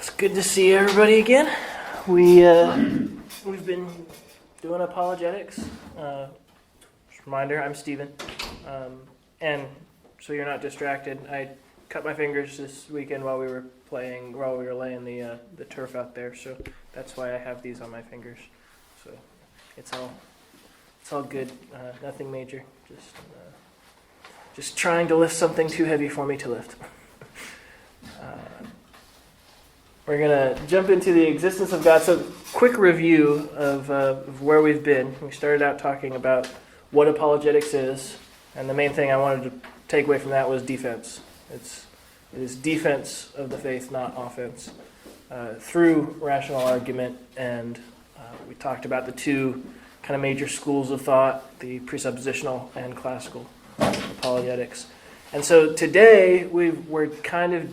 It's good to see everybody again. We've been doing apologetics. Just a reminder, I'm Stephen, and so you're not distracted. I cut my fingers this weekend while we were laying the turf out there. So that's why I have these on my fingers. So it's all good. Nothing major. Just trying to lift something too heavy for me to lift. We're going to jump into the existence of God. So, quick review of where we've been. We started out talking about what apologetics is, and the main thing I wanted to take away from that was defense. It is defense of the faith, not offense, through rational argument, and we talked about the two kind of major schools of thought, the presuppositional and classical apologetics. And so today we're kind of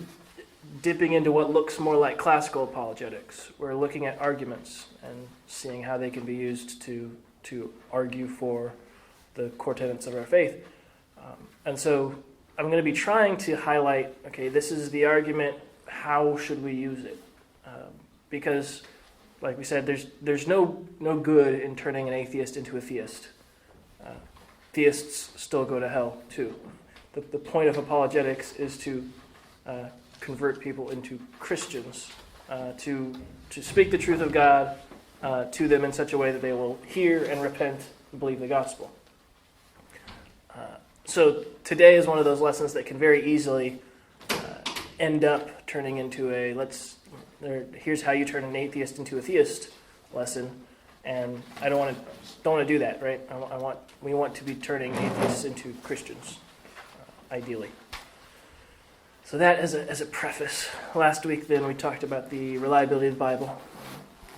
dipping into what looks more like classical apologetics. We're looking at arguments and seeing how they can be used to argue for the core tenets of our faith. And so I'm going to be trying to highlight, okay, this is the argument, how should we use it? Because, like we said, there's no good in turning an atheist into a theist. Theists still go to hell, too. The point of apologetics is to convert people into Christians, to speak the truth of God to them in such a way that they will hear and repent and believe the gospel. So today is one of those lessons that can very easily end up turning into here's how you turn an atheist into a theist lesson, and I don't want to do that, right? We want to be turning atheists into Christians, ideally. So that as a preface. Last week then we talked about the reliability of the Bible,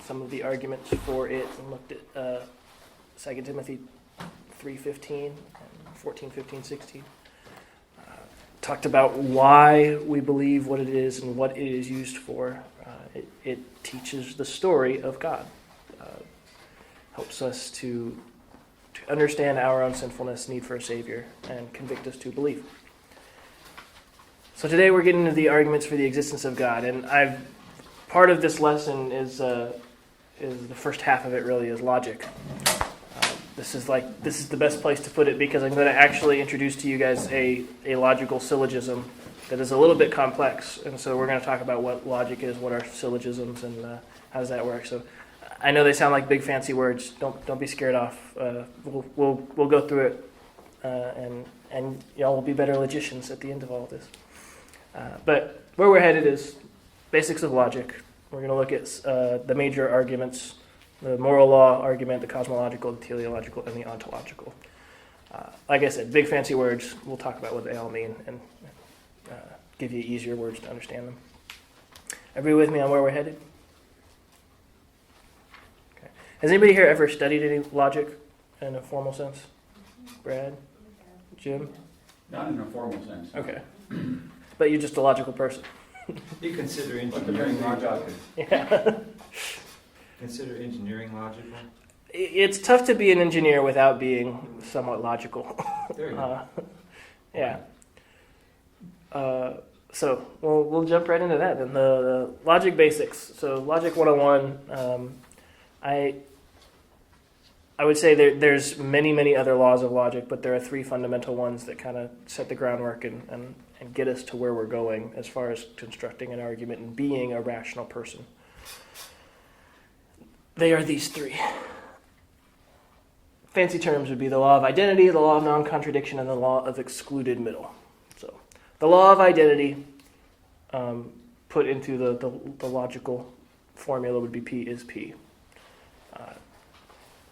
some of the arguments for it, and looked at 2 Timothy 3:15 and 14:15, 16. Talked about why we believe what it is and what it is used for. It teaches the story of God. Helps us to understand our own sinfulness, need for a Savior, and convict us to believe. So today we're getting into the arguments for the existence of God, and part of this lesson is the first half of it really is logic. This is the best place to put it because I'm going to actually introduce to you guys a logical syllogism that is a little bit complex, and so we're going to talk about what logic is, what are syllogisms, and how does that work. So I know they sound like big fancy words. Don't be scared off. We'll go through it, and y'all will be better logicians at the end of all of this. But where we're headed is basics of logic. We're going to look at the major arguments, the moral law argument, the cosmological, the teleological, and the ontological. Like I said, big fancy words. We'll talk about what they all mean and give you easier words to understand them. Everybody with me on where we're headed? Okay. Has anybody here ever studied any logic in a formal sense? Brad? Jim? Not in a formal sense. Okay. But you're just a logical person. You consider engineering logical? Yeah. Consider engineering logical? It's tough to be an engineer without being somewhat logical. There you go. Yeah. So we'll jump right into that then. The logic basics. So Logic 101. I would say there's many other laws of logic, but there are three fundamental ones that kind of set the groundwork and get us to where we're going as far as constructing an argument and being a rational person. They are these three. Fancy terms would be the law of identity, the law of non-contradiction, and the law of excluded middle. So the law of identity put into the logical formula would be P is P.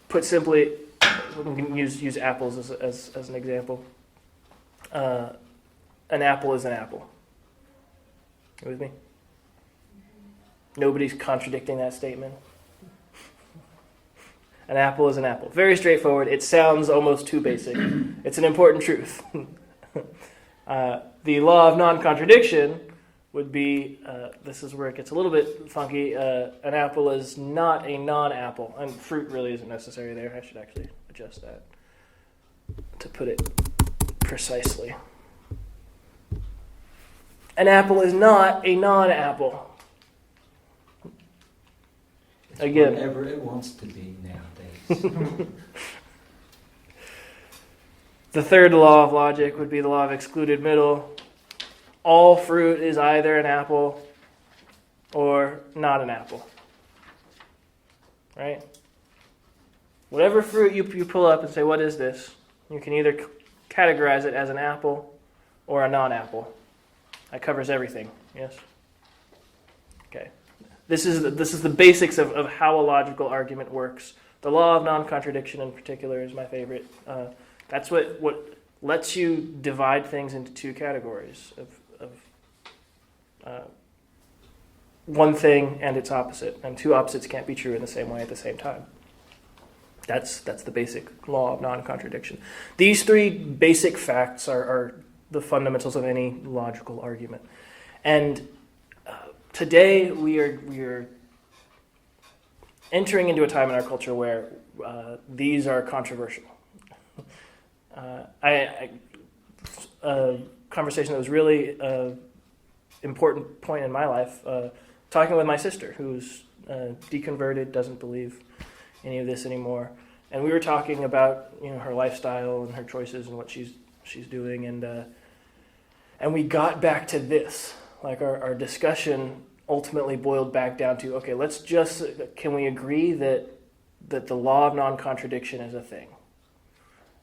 Put simply, we can use apples as an example. An apple is an apple. You with me? Nobody's contradicting that statement. An apple is an apple. Very straightforward. It sounds almost too basic. It's an important truth. The law of non-contradiction would be, this is where it gets a little bit funky, an apple is not a non-apple. And fruit really isn't necessary there. I should actually adjust that to put it precisely. An apple is not a non-apple. Again, whatever it wants to be nowadays. the third law of logic would be the law of excluded middle. All fruit is either an apple or not an apple. Right? Whatever fruit you pull up and say, what is this? You can either categorize it as an apple or a non-apple. That covers everything, yes? Okay. This is the basics of how a logical argument works. The law of non-contradiction in particular is my favorite. That's what lets you divide things into two categories of one thing and its opposite. And two opposites can't be true in the same way at the same time. That's the basic law of non-contradiction. These three basic facts are the fundamentals of any logical argument. And today we are entering into a time in our culture where these are controversial. A conversation that was really important point in my life, talking with my sister, who's deconverted, doesn't believe any of this anymore, and we were talking about her lifestyle and her choices and what she's doing, and we got back to this. Like our discussion ultimately boiled back down to, okay, can we agree that the law of non-contradiction is a thing?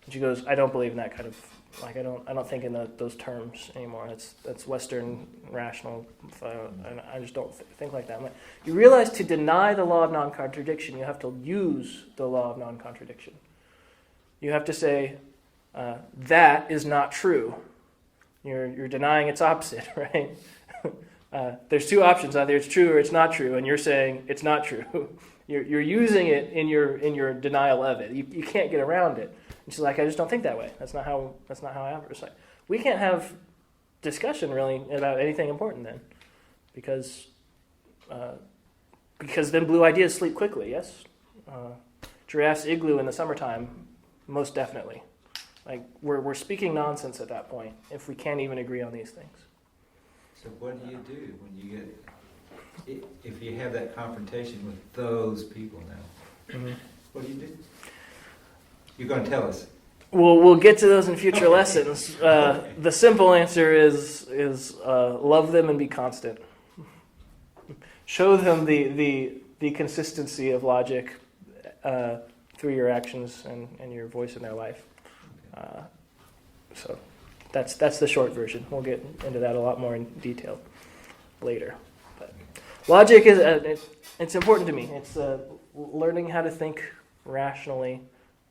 And she goes, I don't believe in that kind of, I don't think in those terms anymore. That's Western rational. I just don't think like that. I'm like, you realize to deny the law of non-contradiction, you have to use the law of non-contradiction. You have to say, that is not true. You're denying its opposite, right? There's two options: either it's true or it's not true, and you're saying it's not true. You're using it in your denial of it. You can't get around it. And she's like, I just don't think that way. That's not how I operate. It's like, we can't have discussion really about anything important then, because then blue ideas sleep quickly. Yes, giraffes igloo in the summertime, most definitely. Like we're speaking nonsense at that point if we can't even agree on these things. So what do you do when you get, if you have that confrontation with those people now? Mm-hmm. What do you do? You're going to tell us. We'll get to those in future lessons. The simple answer is love them and be constant. Show them the consistency of logic through your actions and your voice in their life. So that's the short version. We'll get into that a lot more in detail later. But logic is it's important to me. It's learning how to think rationally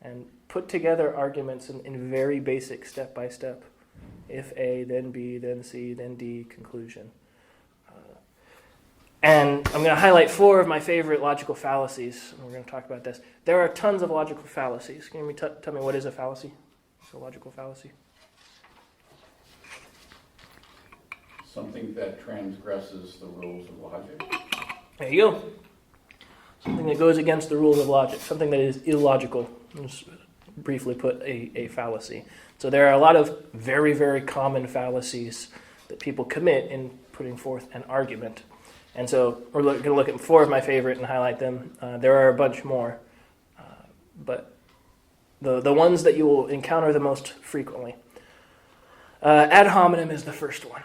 and put together arguments in very basic step-by-step. If A, then B, then C, then D, conclusion. And I'm going to highlight 4 of my favorite logical fallacies. And we're going to talk about this. There are tons of logical fallacies. Can you tell me what is a fallacy? What's a logical fallacy? Something that transgresses the rules of logic. There you go. Something that goes against the rules of logic. Something that is illogical. Just briefly put, a fallacy. So there are a lot of very, very common fallacies that people commit in putting forth an argument. And so we're going to look at 4 of my favorite and highlight them. There are a bunch more. But the ones that you will encounter the most frequently. Ad hominem is the first one.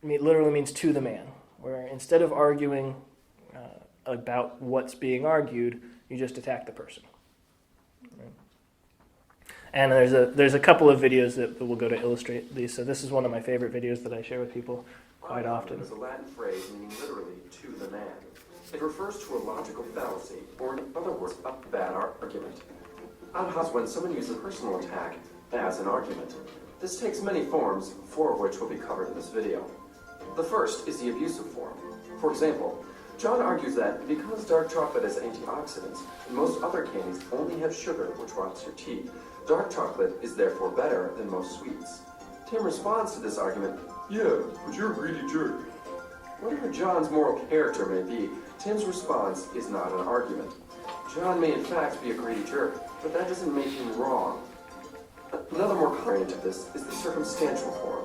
It literally means to the man, where instead of arguing about what's being argued, you just attack the person. Right? And there's a couple of videos that will go to illustrate these. So this is one of my favorite videos that I share with people quite often. Is a Latin phrase meaning literally to the man. It refers to a logical fallacy, or in other words, a bad argument. Ad hos when someone uses a personal attack as an argument. This takes many forms, 4 of which will be covered in this video. The first is the abusive form. For example, John argues that because dark chocolate has antioxidants, and most other candies only have sugar, which rots your teeth, dark chocolate is therefore better than most sweets. Tim responds to this argument, yeah, but you're a greedy jerk. Whatever John's moral character may be, Tim's response is not an argument. John may in fact be a greedy jerk, but that doesn't make him wrong. Another more variant of this is the circumstantial form.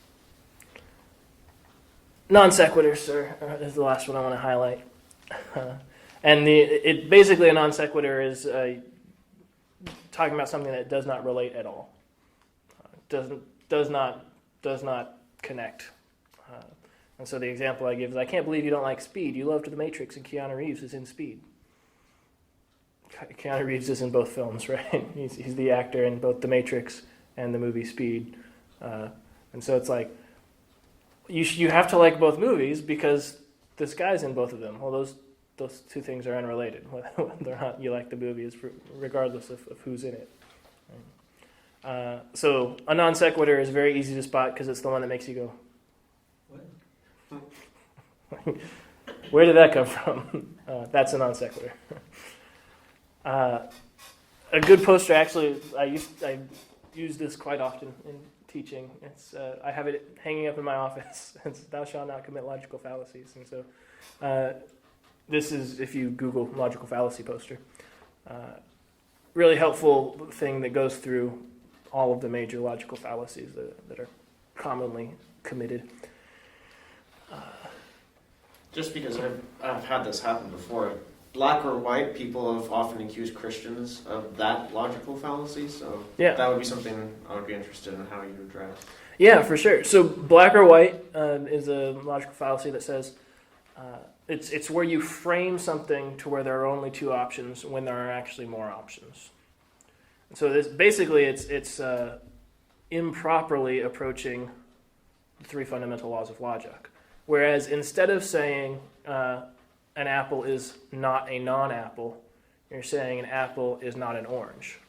Non sequiturs is the last one I want to highlight. And basically a non sequitur is talking about something that does not relate at all. Does not connect. And so the example I give is, I can't believe you don't like Speed. You loved The Matrix, and Keanu Reeves is in Speed. Keanu Reeves is in both films, right? He's the actor in both The Matrix and the movie Speed. And so it's like, you have to like both movies because this guy's in both of them. Well, those two things are unrelated. Whether or not you like the movie is regardless of who's in it. So a non sequitur is very easy to spot because it's the one that makes you go, what? Where did that come from? That's a non sequitur. A good poster, actually, I use this quite often in teaching. I have it hanging up in my office. It's "Thou shalt not commit logical fallacies." And so this is, if you Google logical fallacy poster, really helpful thing that goes through all of the major logical fallacies that are commonly committed. Just because I've had this happen before, black or white people have often accused Christians of that logical fallacy, so Yeah. that would be something I would be interested in how you address. Yeah, for sure. So black or white is a logical fallacy that says it's where you frame something to where there are only two options when there are actually more options. And so this basically it's improperly approaching the three fundamental laws of logic. Whereas instead of saying an apple is not a non-apple, you're saying an apple is not an orange.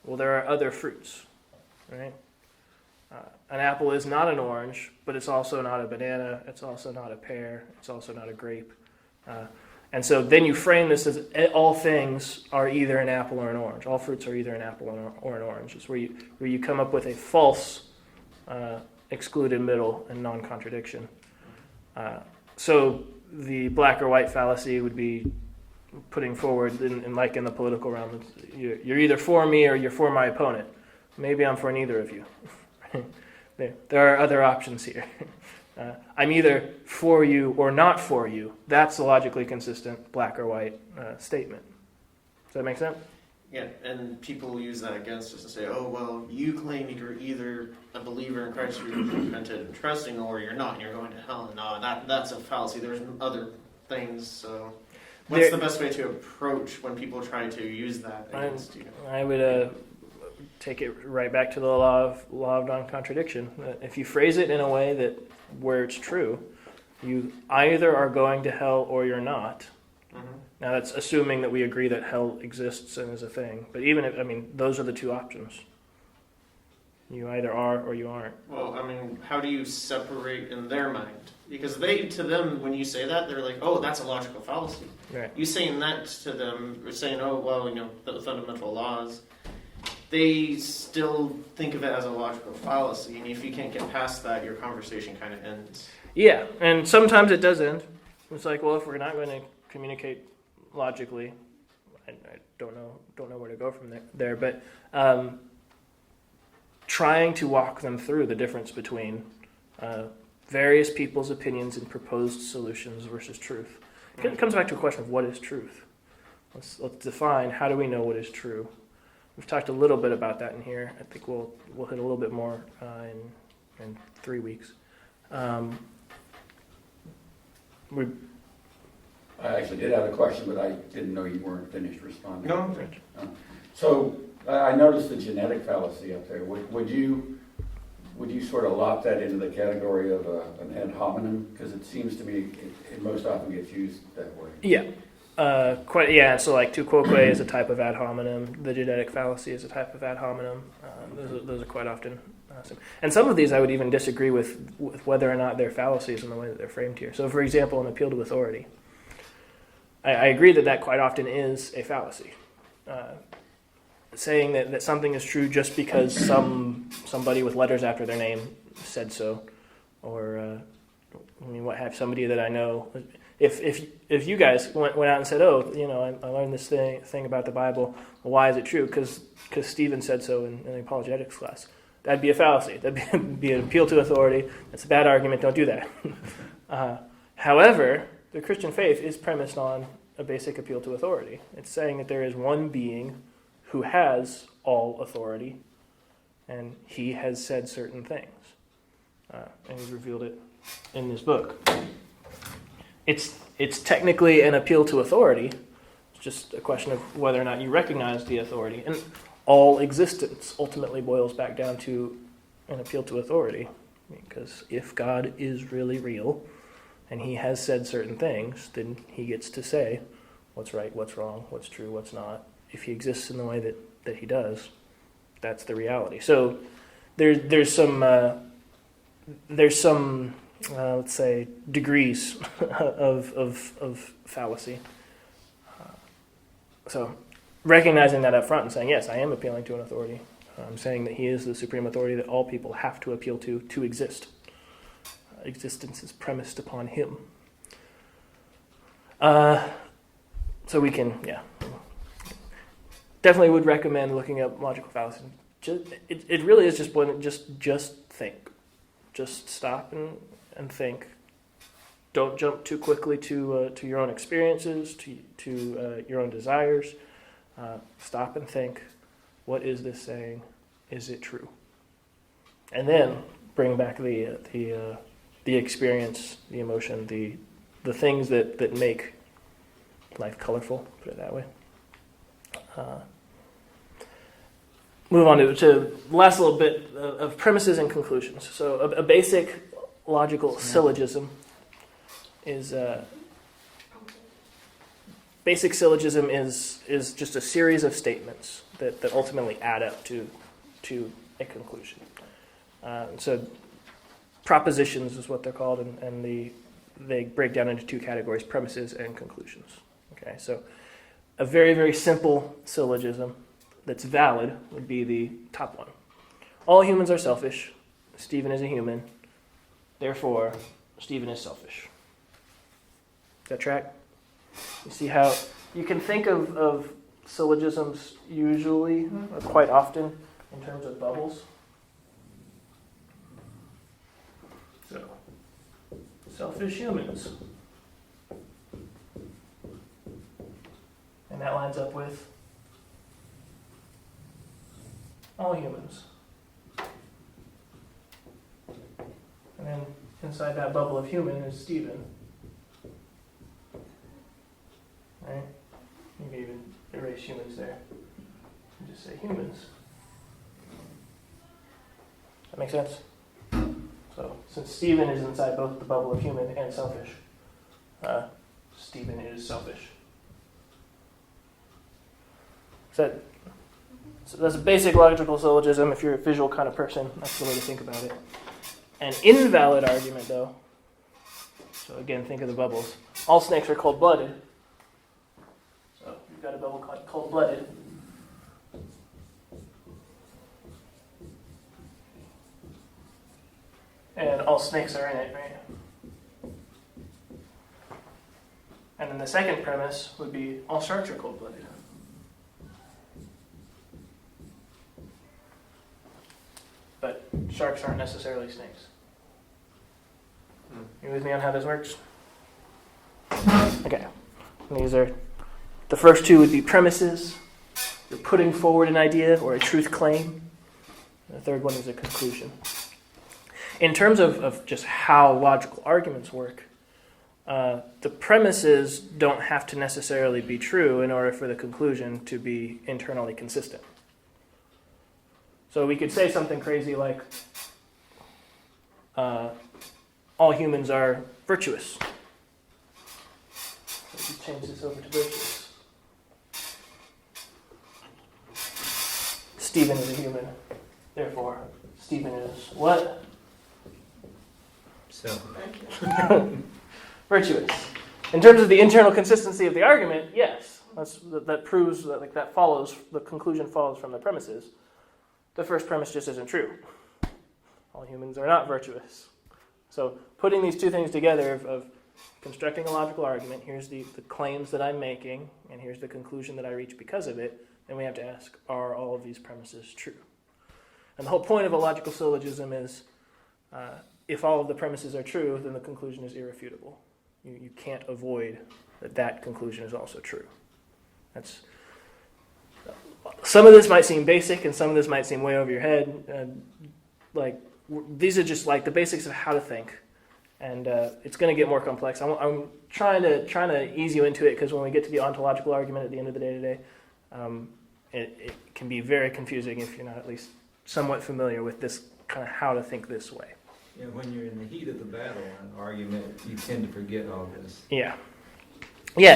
Well, there are other fruits, right? An apple is not an orange, but it's also not a banana, it's also not a pear, it's also not a grape. And so then you frame this as all things are either an apple or an orange. All fruits are either an apple or an orange. It's where you come up with a false excluded middle and non-contradiction. So the black or white fallacy would be putting forward, in the political realm, you're either for me or you're for my opponent. Maybe I'm for neither of you. There are other options here. I'm either for you or not for you. That's a logically consistent black or white statement. Does that make sense? Yeah, and people use that against us and say, oh, well, you claim you're either a believer in Christ, you're repentant and trusting, or you're not, and you're going to hell. And no, that's a fallacy. There's other things. So what's the best way to approach when people try to use that against you? I would take it right back to the law of non-contradiction. If you phrase it in a way that where it's true, you either are going to hell or you're not. Mm-hmm. Now that's assuming that we agree that hell exists and is a thing. But even if, those are the two options. You either are or you aren't. Well, how do you separate in their mind? Because to them, when you say that, they're like, oh, that's a logical fallacy. Right. You saying that to them, or saying, oh, well, the fundamental laws, they still think of it as a logical fallacy. And if you can't get past that, your conversation kind of ends. Yeah, and sometimes it does end. It's like, well, if we're not going to communicate logically, I don't know where to go from there. But trying to walk them through the difference between various people's opinions and proposed solutions versus truth. It comes back to a question of what is truth. Let's define, how do we know what is true? We've talked a little bit about that in here. I think we'll hit a little bit more in 3 weeks. I actually did have a question, but I didn't know you weren't finished responding. No. So I noticed the genetic fallacy up there. Would you sort of lock that into the category of an ad hominem? Because it seems to me it most often gets used that way. Yeah. So like tu quoque is a type of ad hominem. The genetic fallacy is a type of ad hominem. Those are quite often. And some of these I would even disagree with whether or not they're fallacies in the way that they're framed here. So for example, an appeal to authority. I agree that quite often is a fallacy. Saying that something is true just because somebody with letters after their name said so. Or, what have somebody that I know... If you guys went out and said, I learned this thing about the Bible, well, why is it true? Because Stephen said so in the apologetics class. That'd be a fallacy. That'd be an appeal to authority. That's a bad argument. Don't do that. However, the Christian faith is premised on a basic appeal to authority. It's saying that there is one being who has all authority, and he has said certain things. And he's revealed it in this book. It's technically an appeal to authority. It's just a question of whether or not you recognize the authority. And all existence ultimately boils back down to an appeal to authority. Because if God is really real, and he has said certain things, then he gets to say what's right, what's wrong, what's true, what's not. If he exists in the way that he does, that's the reality. So there's some let's say degrees of fallacy. So recognizing that up front and saying, yes, I am appealing to an authority. I'm saying that he is the supreme authority that all people have to appeal to exist. Existence is premised upon him. So we can, definitely would recommend looking up logical fallacy. It really is just think. Just stop and think. Don't jump too quickly to your own experiences, to your own desires. Stop and think. What is this saying? Is it true? And then bring back the experience, the emotion, the things that make life colorful. Put it that way. Move on to the last little bit of premises and conclusions. So a basic logical syllogism is basic syllogism is just a series of statements that ultimately add up to a conclusion. So propositions is what they're called, and they break down into two categories: premises and conclusions. Okay, so a very, very simple syllogism that's valid would be the top one. All humans are selfish. Stephen is a human. Therefore, Stephen is selfish. Does that track? You see how you can think of syllogisms usually, or quite often, in terms of bubbles. So, selfish humans. And that lines up with all humans. And then inside that bubble of human is Stephen. Right? You can even erase humans there and just say humans. That makes sense? So, since Stephen is inside both the bubble of human and selfish, Stephen is selfish. So that's a basic logical syllogism. If you're a visual kind of person, that's the way to think about it. An invalid argument, though, so again, think of the bubbles. All snakes are cold-blooded. So you've got a bubble called cold-blooded. And all snakes are in it, right? And then the second premise would be all sharks are cold-blooded. But sharks aren't necessarily snakes. You with me on how this works? Okay. And these are, the first two would be premises. You're putting forward an idea or a truth claim. And the third one is a conclusion. In terms of just how logical arguments work, the premises don't have to necessarily be true in order for the conclusion to be internally consistent. So we could say something crazy like, all humans are virtuous. Let's just change this over to virtuous. Stephen is a human. Therefore, Stephen is what? Virtuous. In terms of the internal consistency of the argument, yes. That proves that that follows, the conclusion follows from the premises. The first premise just isn't true. All humans are not virtuous. So putting these two things together of constructing a logical argument, here's the claims that I'm making, and here's the conclusion that I reach because of it, then we have to ask, are all of these premises true? And the whole point of a logical syllogism is if all of the premises are true, then the conclusion is irrefutable. You can't avoid that conclusion is also true. Some of this might seem basic, and some of this might seem way over your head. These are just like the basics of how to think, and it's going to get more complex. I'm trying to ease you into it, because when we get to the ontological argument at the end of the day today, it can be very confusing if you're not at least somewhat familiar with this kind of how to think this way. Yeah, when you're in the heat of the battle and argument, you tend to forget all this. Yeah,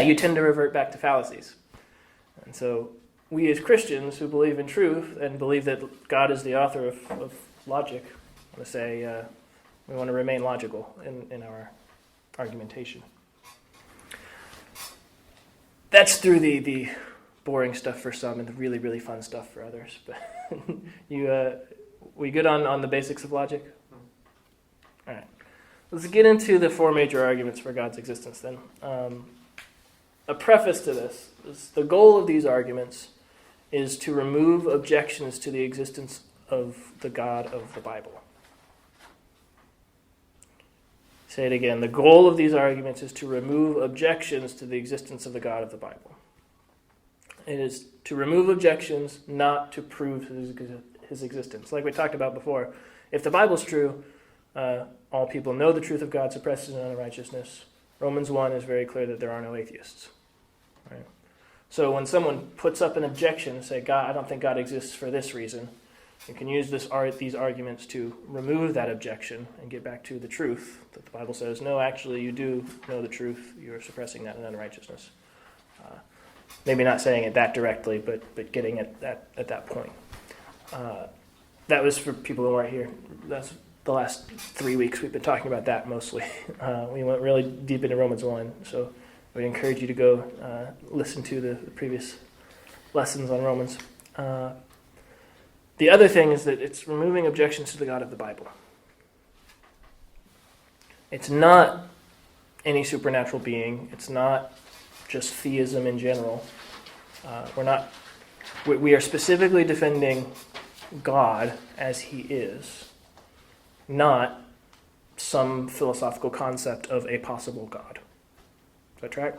you tend to revert back to fallacies. And so we as Christians who believe in truth and believe that God is the author of logic, want to say we want to remain logical in our argumentation. That's through the boring stuff for some and the really, really fun stuff for others. But we good on the basics of logic? All right. Let's get into the four major arguments for God's existence then. A preface to this is the goal of these arguments is to remove objections to the existence of the God of the Bible. Say it again. The goal of these arguments is to remove objections to the existence of the God of the Bible. It is to remove objections, not to prove his existence. Like we talked about before, if the Bible's true, all people know the truth of God suppresses unrighteousness. Romans 1 is very clear that there are no atheists. Right? So when someone puts up an objection and say, God, I don't think God exists for this reason, you can use these arguments to remove that objection and get back to the truth that the Bible says, no, actually you do know the truth. You're suppressing that in unrighteousness. Maybe not saying it that directly, but getting it at that point. That was for people who aren't here. That's the last 3 weeks we've been talking about that mostly. We went really deep into Romans 1, so I would encourage you to go listen to the previous lessons on Romans. The other thing is that it's removing objections to the God of the Bible. It's not any supernatural being. It's not just theism in general. We are specifically defending God as he is, not some philosophical concept of a possible God. Does that track?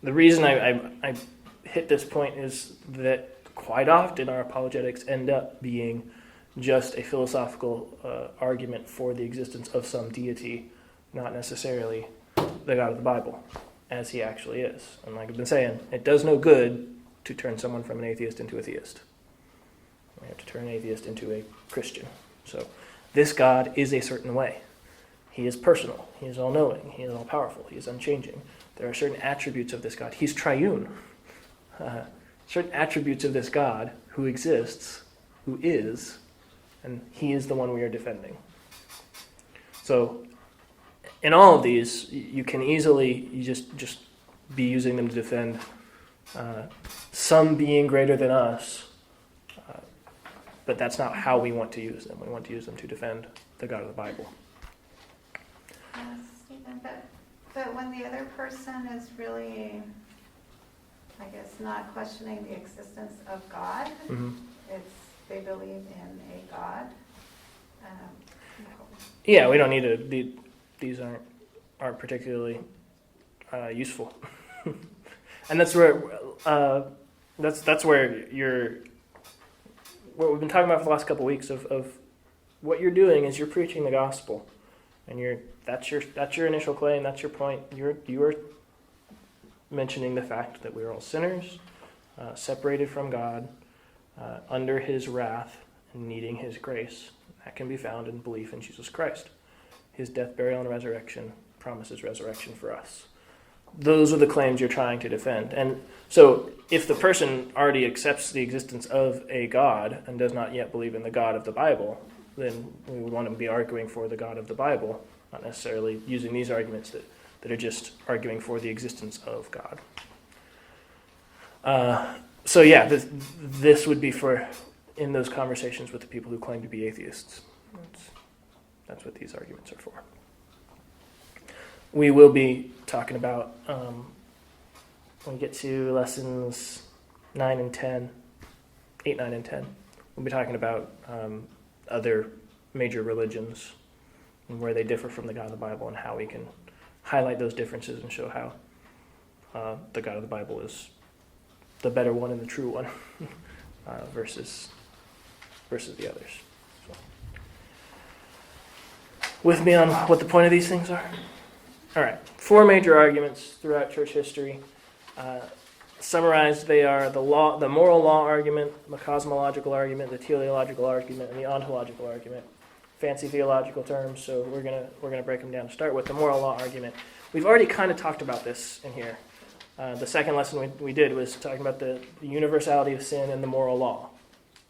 The reason I hit this point is that quite often our apologetics end up being just a philosophical argument for the existence of some deity, not necessarily the God of the Bible, as he actually is. And like I've been saying, it does no good to turn someone from an atheist into a theist. We have to turn an atheist into a Christian. So this God is a certain way. He is personal. He is all-knowing. He is all-powerful. He is unchanging. There are certain attributes of this God. He's triune. Certain attributes of this God who exists, who is, and he is the one we are defending. So in all of these, you can easily just be using them to defend some being greater than us, but that's not how we want to use them. We want to use them to defend the God of the Bible. Stephen, but when the other person is really, I guess, not questioning the existence of God, they believe in a God. Yeah, we don't need to. These aren't particularly useful, and that's where that's where what we've been talking about for the last couple of weeks of what you're doing is you're preaching the gospel, and that's your initial claim. That's your point. You are mentioning the fact that we are all sinners, separated from God, under his wrath, and needing his grace. That can be found in belief in Jesus Christ. His death, burial, and resurrection promises resurrection for us. Those are the claims you're trying to defend. And so if the person already accepts the existence of a God and does not yet believe in the God of the Bible, then we would want to be arguing for the God of the Bible, not necessarily using these arguments that are just arguing for the existence of God. So yeah, this would be for in those conversations with the people who claim to be atheists. That's what these arguments are for. We will be talking about, when we get to lessons 8, 9, and 10, We'll be talking about other major religions and where they differ from the God of the Bible and how we can highlight those differences and show how the God of the Bible is the better one and the true one versus the others. So. With me on what the point of these things are? All right, 4 major arguments throughout church history. Summarized, they are the moral law argument, the cosmological argument, the teleological argument, and the ontological argument. Fancy theological terms, so we're gonna break them down. To start with the moral law argument. We've already kind of talked about this in here. The second lesson we did was talking about the universality of sin and the moral law.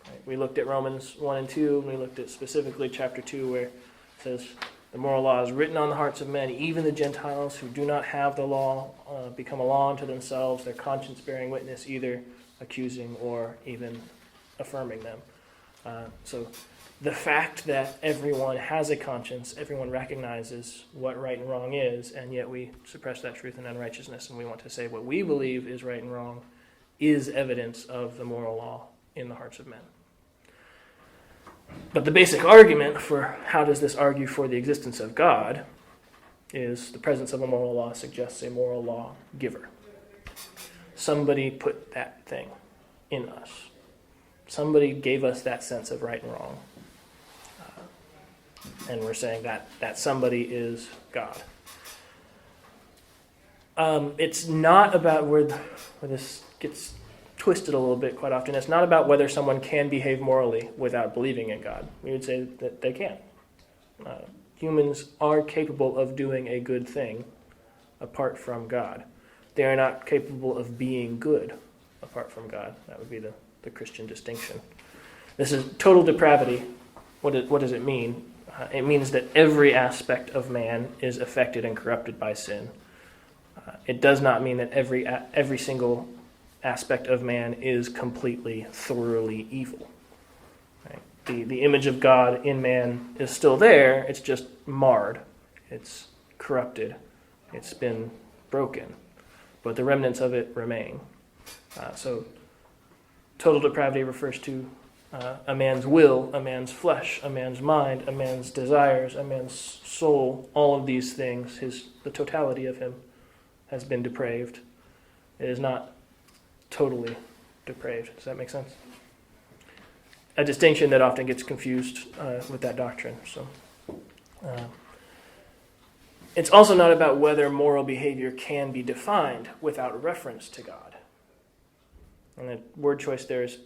Right? We looked at Romans 1 and 2, and we looked at specifically chapter 2, where it says, the moral law is written on the hearts of men, even the Gentiles who do not have the law become a law unto themselves, their conscience bearing witness, either accusing or even affirming them. So the fact that everyone has a conscience, everyone recognizes what right and wrong is, and yet we suppress that truth in unrighteousness, and we want to say what we believe is right and wrong, is evidence of the moral law in the hearts of men. But the basic argument for how does this argue for the existence of God is the presence of a moral law suggests a moral law giver. Somebody put that thing in us. Somebody gave us that sense of right and wrong. And we're saying that somebody is God. It's not about where this gets twisted a little bit quite often. It's not about whether someone can behave morally without believing in God. We would say that they can. Humans are capable of doing a good thing apart from God. They are not capable of being good apart from God. That would be the Christian distinction. This is total depravity. What does it mean? It means that every aspect of man is affected and corrupted by sin. It does not mean that every single aspect of man is completely, thoroughly evil. Right? The image of God in man is still there, it's just marred. It's corrupted. It's been broken. But the remnants of it remain. So total depravity refers to a man's will, a man's flesh, a man's mind, a man's desires, a man's soul. All of these things, the totality of him has been depraved. It is not totally depraved. Does that make sense? A distinction that often gets confused with that doctrine. So, it's also not about whether moral behavior can be defined without reference to God. And the word choice there is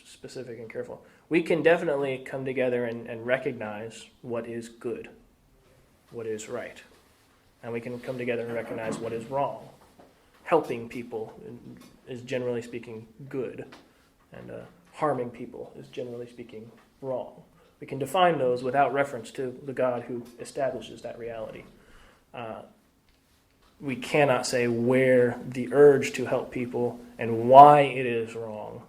specific and careful. We can definitely come together and recognize what is good, what is right. And we can come together and recognize what is wrong. Helping people is generally speaking good, and harming people is generally speaking wrong. We can define those without reference to the God who establishes that reality. We cannot say where the urge to help people and why it is wrong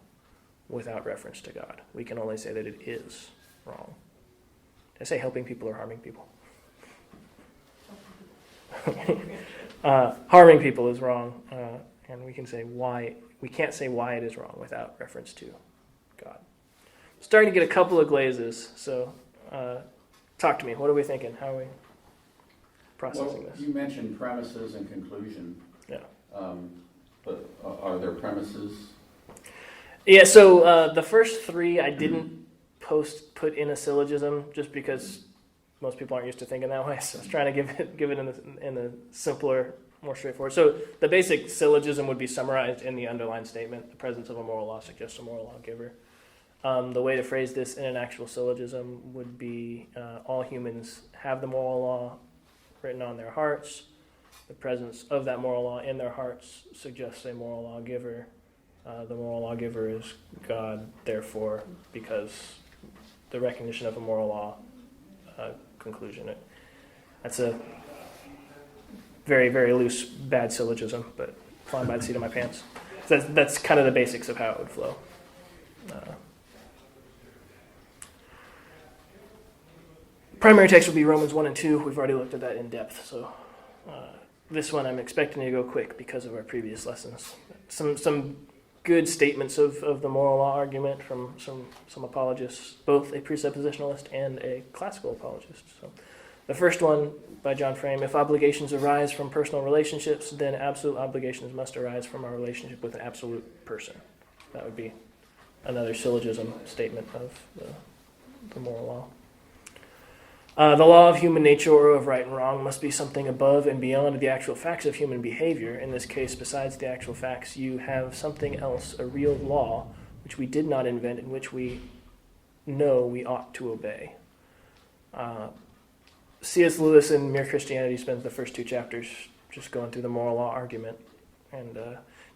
without reference to God. We can only say that it is wrong. Did I say helping people or harming people? Harming people is wrong, and we can say why. We can't say why it is wrong without reference to God. Starting to get a couple of glazes, so talk to me. What are we thinking? How are we processing this? You mentioned premises and conclusion. Yeah. But are there premises? Yeah, so the first 3 I didn't put in a syllogism just because most people aren't used to thinking that way, so I was trying to give it in a simpler, more straightforward. So the basic syllogism would be summarized in the underlined statement. The presence of a moral law suggests a moral lawgiver. The way to phrase this in an actual syllogism would be all humans have the moral law written on their hearts. The presence of that moral law in their hearts suggests a moral lawgiver. The moral lawgiver is God, therefore, because the recognition of a moral law conclusion. That's a very, very loose, bad syllogism, but flying by the seat of my pants. So that's kind of the basics of how it would flow. Primary text would be Romans 1 and 2. We've already looked at that in depth, so this one I'm expecting to go quick because of our previous lessons. Some good statements of the moral law argument from some apologists, both a presuppositionalist and a classical apologist. So, the first one by John Frame: if obligations arise from personal relationships, then absolute obligations must arise from our relationship with an absolute person. That would be another syllogism statement of the moral law. The law of human nature, or of right and wrong, must be something above and beyond the actual facts of human behavior. In this case, besides the actual facts, you have something else, a real law, which we did not invent and which we know we ought to obey. C.S. Lewis in Mere Christianity spends the first 2 chapters just going through the moral law argument. And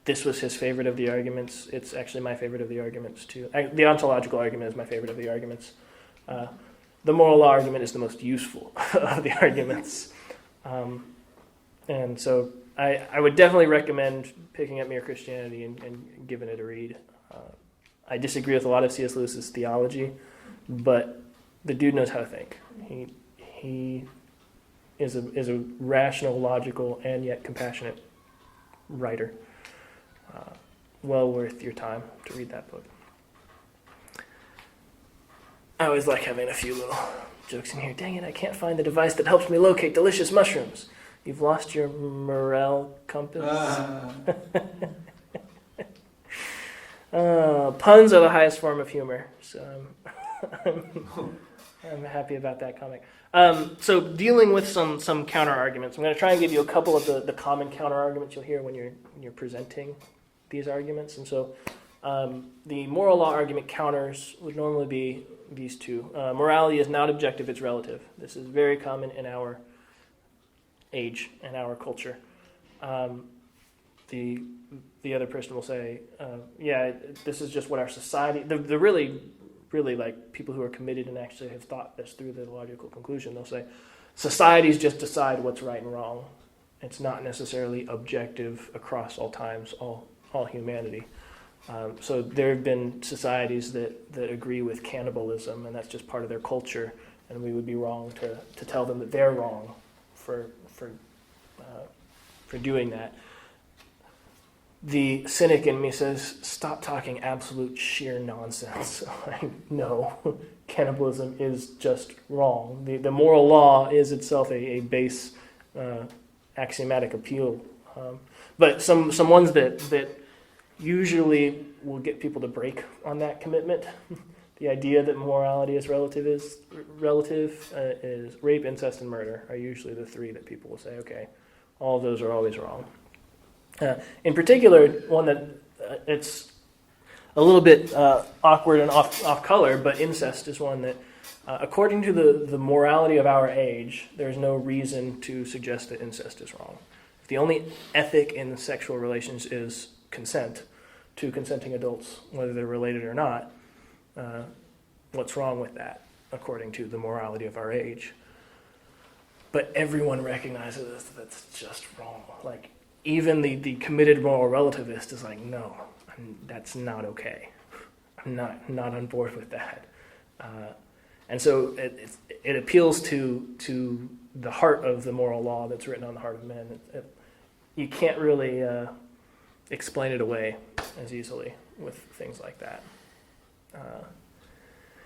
this was his favorite of the arguments. It's actually my favorite of the arguments, too. The ontological argument is my favorite of the arguments. The moral law argument is the most useful of the arguments. And so I would definitely recommend picking up Mere Christianity and giving it a read. I disagree with a lot of C.S. Lewis's theology, but the dude knows how to think. He is a rational, logical, and yet compassionate writer. Well worth your time to read that book. I always like having a few little jokes in here. Dang it, I can't find the device that helps me locate delicious mushrooms. You've lost your morale compass. Puns are the highest form of humor, so I'm happy about that comic. So dealing with some counter arguments, I'm going to try and give you a couple of the common counter arguments you'll hear when you're presenting these arguments. And so the moral law argument counters would normally be these two. Morality is not objective, it's relative. This is very common in our age and our culture. The other person will say, this is just what our society, the really like people who are committed and actually have thought this through the logical conclusion, they'll say, societies just decide what's right and wrong. It's not necessarily objective across all times, all humanity. So there have been societies that agree with cannibalism, and that's just part of their culture, and we would be wrong to tell them that they're wrong for doing that. The cynic in me says, stop talking absolute sheer nonsense. No, cannibalism is just wrong. The moral law is itself a base axiomatic appeal. But some ones that usually will get people to break on that commitment. The idea that morality is relative is rape, incest, and murder are usually the 3 that people will say, okay, all of those are always wrong. In particular, one that it's a little bit awkward and off color, but incest is one that, according to the morality of our age, there's no reason to suggest that incest is wrong. If the only ethic in sexual relations is consent to consenting adults, whether they're related or not, what's wrong with that, according to the morality of our age? But everyone recognizes that's just wrong. Like, even the committed moral relativist is like, no, that's not okay. I'm not on board with that. And so it appeals to the heart of the moral law that's written on the heart of men. You can't really explain it away as easily with things like that.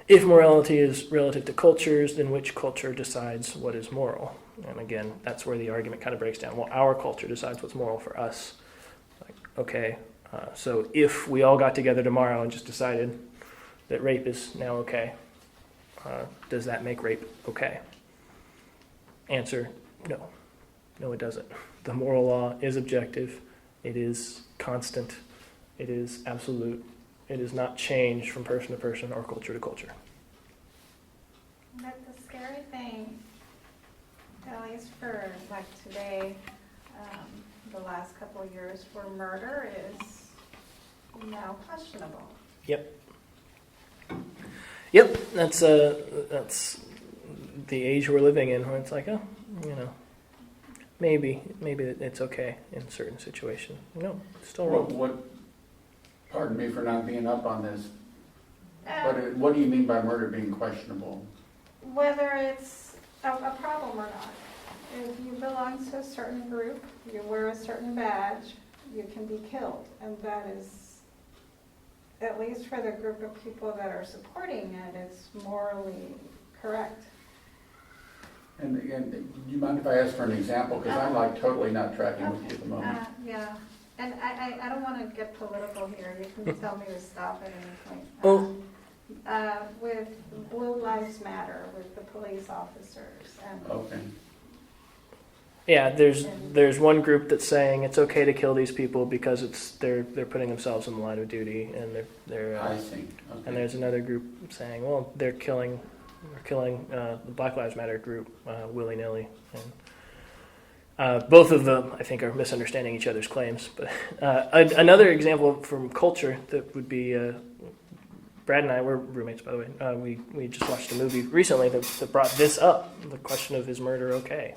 If morality is relative to cultures, then which culture decides what is moral? And again, that's where the argument kind of breaks down. Well, our culture decides what's moral for us. Like, okay, so if we all got together tomorrow and just decided that rape is now okay, does that make rape okay? Answer, no. No, it doesn't. The moral law is objective. It is constant. It is absolute. It is not changed from person to person or culture to culture. But the scary thing, at least for like today, the last couple of years, where murder is now questionable. Yep. That's the age we're living in, where it's like, oh, maybe it's okay in certain situations. No, it's still wrong. Pardon me for not being up on this, but what do you mean by murder being questionable? Whether it's a problem or not. If you belong to a certain group, you wear a certain badge, you can be killed, and that is at least for the group of people that are supporting it, it's morally correct. And do you mind if I ask for an example? Because I'm like totally not tracking with you at the moment. Yeah, and I don't want to get political here. You can tell me to stop at any point. Oh. With Blue Lives Matter, with the police officers, and Okay. Yeah, there's one group that's saying it's okay to kill these people because they're putting themselves in the line of duty, and they're I see. Okay. and there's another group saying, well, they're killing the Black Lives Matter group willy nilly, and both of them I think are misunderstanding each other's claims. But another example from culture that would be Brad and I were roommates, by the way. We just watched a movie recently that brought this up, the question of is murder okay.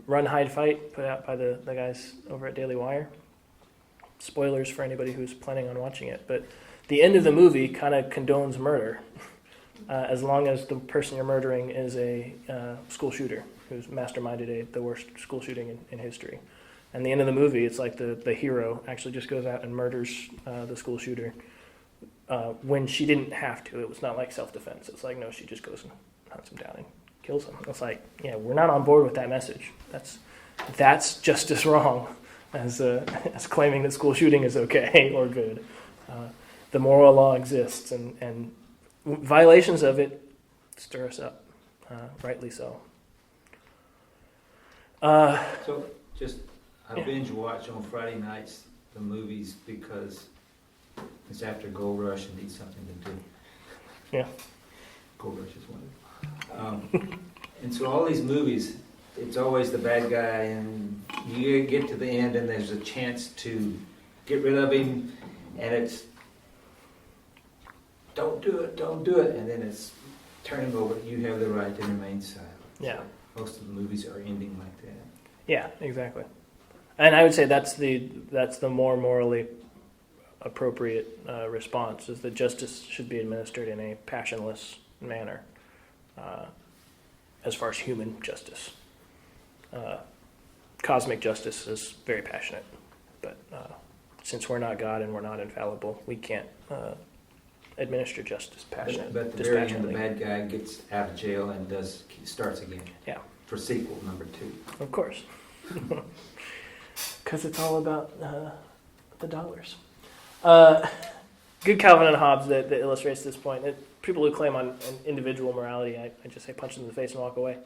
Run, Hide, Fight, put out by the guys over at Daily Wire. Spoilers for anybody who's planning on watching it, but the end of the movie kind of condones murder, as long as the person you're murdering is a school shooter who's masterminded the worst school shooting in history. And the end of the movie, it's like the hero actually just goes out and murders the school shooter when she didn't have to. It was not like self-defense. It's like, no, she just goes and hunts him down and kills him. It's like, yeah, we're not on board with that message. That's just as wrong as claiming that school shooting is okay or good. The moral law exists, and violations of it stir us up, rightly so. So I binge watch on Friday nights the movies because it's after Gold Rush and need something to do. Yeah. Gold Rush is one. And so all these movies, it's always the bad guy, and you get to the end, and there's a chance to get rid of him, and it's don't do it, and then it's turn him over. You have the right to remain silent. Yeah. Most of the movies are ending like that. Yeah, exactly. And I would say that's the more morally appropriate response, is that justice should be administered in a passionless manner, as far as human justice. Cosmic justice is very passionate, but since we're not God and we're not infallible, we can't administer justice passionately. But at the very end, the bad guy gets out of jail and starts again. Yeah. For sequel number 2. Of course. Because it's all about the dollars. Good Calvin and Hobbes that illustrates this point. People who claim on individual morality, I just say punch them in the face and walk away.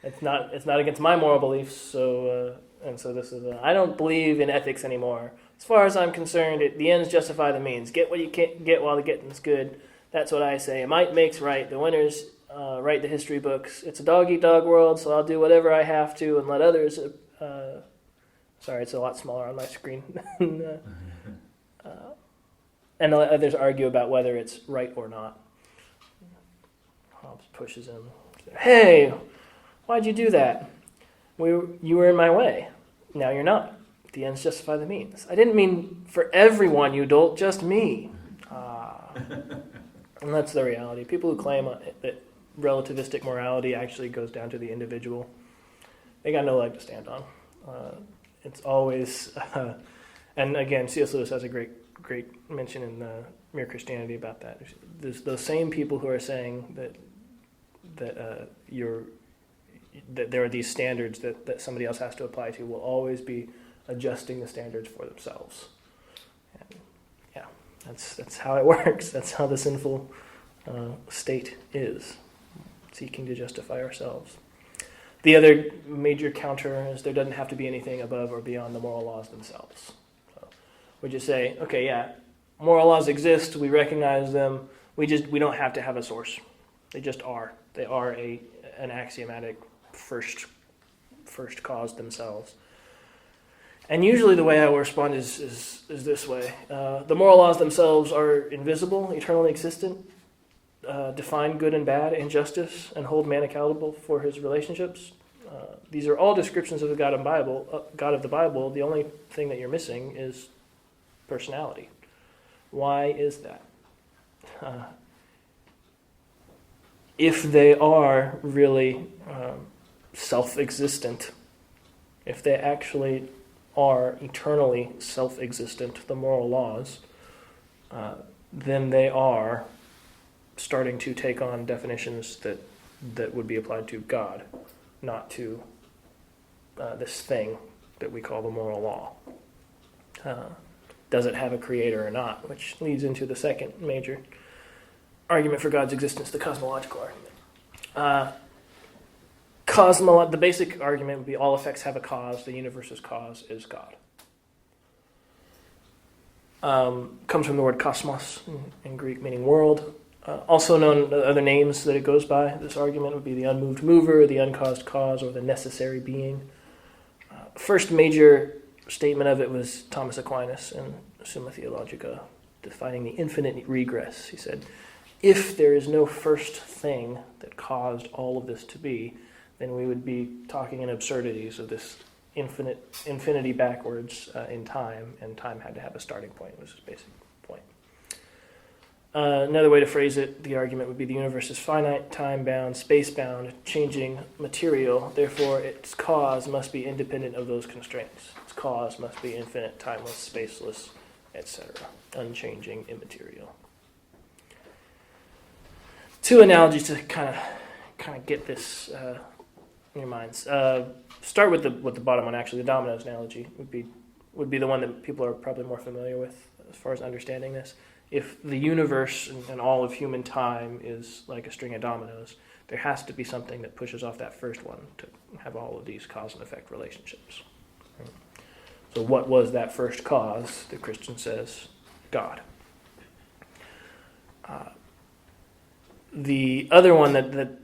It's not against my moral beliefs, so this is. I don't believe in ethics anymore. As far as I'm concerned, the ends justify the means. Get what you can get while the getting's good. That's what I say. Might makes right. The winners write the history books. It's a dog-eat-dog world, so I'll do whatever I have to and let others. Sorry, it's a lot smaller on my screen. And let others argue about whether it's right or not. Hobbes pushes him. Hey, why'd you do that? You were in my way. Now you're not. The ends justify the means. I didn't mean for everyone, you dolt, just me. And that's the reality. People who claim that relativistic morality actually goes down to the individual, they got no leg to stand on. It's always, and again, C.S. Lewis has a great mention in Mere Christianity about that. There's those same people who are saying that there are these standards that somebody else has to apply to will always be adjusting the standards for themselves. And yeah, that's how it works. That's how the sinful state is, seeking to justify ourselves. The other major counter is there doesn't have to be anything above or beyond the moral laws themselves. So we just say, okay, yeah, moral laws exist. We recognize them. We don't have to have a source. They just are. They are an axiomatic first cause themselves. And usually the way I will respond is this way. The moral laws themselves are invisible, eternally existent, define good and bad and justice, and hold man accountable for his relationships. These are all descriptions of the God of the Bible. The only thing that you're missing is personality. Why is that? If they are really self-existent, if they actually are eternally self-existent, the moral laws, then they are starting to take on definitions that would be applied to God, not to this thing that we call the moral law. Does it have a creator or not? Which leads into the second major argument for God's existence, the cosmological argument. The basic argument would be all effects have a cause, the universe's cause is God. Comes from the word cosmos in Greek, meaning world. Also known, other names that it goes by, this argument would be the unmoved mover, the uncaused cause, or the necessary being. First major statement of it was Thomas Aquinas in Summa Theologica, defining the infinite regress. He said, if there is no first thing that caused all of this to be, then we would be talking in absurdities of this infinity backwards in time, and time had to have a starting point, was his basic point. Another way to phrase it, the argument would be the universe is finite, time-bound, space-bound, changing material, therefore its cause must be independent of those constraints. Its cause must be infinite, timeless, spaceless, etc., unchanging, immaterial. Two analogies to kind of get this in your minds. Start with the bottom one. Actually, the dominoes analogy would be the one that people are probably more familiar with as far as understanding this. If the universe and all of human time is like a string of dominoes, there has to be something that pushes off that first one to have all of these cause and effect relationships. Right? So what was that first cause? The Christian says, God. The other one that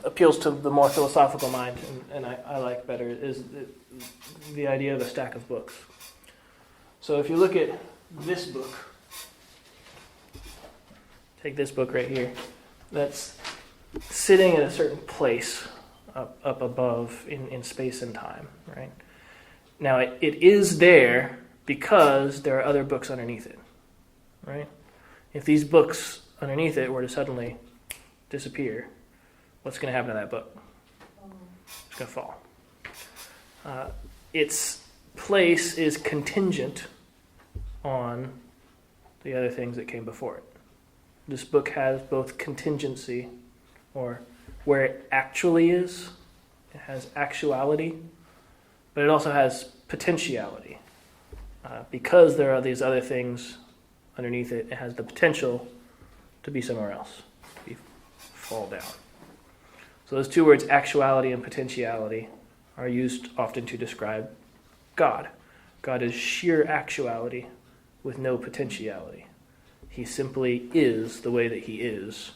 appeals to the more philosophical mind, and I like better, is the idea of a stack of books. So if you look at this book, take this book right here, that's sitting at a certain place up above in space and time, right? Now it is there because there are other books underneath it, right? If these books underneath it were to suddenly disappear, what's going to happen to that book? It's going to fall. Its place is contingent on the other things that came before it. This book has both contingency, or where it actually is, it has actuality, but it also has potentiality. Because there are these other things underneath it, it has the potential to be somewhere else, to fall down. So those two words, actuality and potentiality, are used often to describe God. God is sheer actuality with no potentiality. He simply is the way that he is,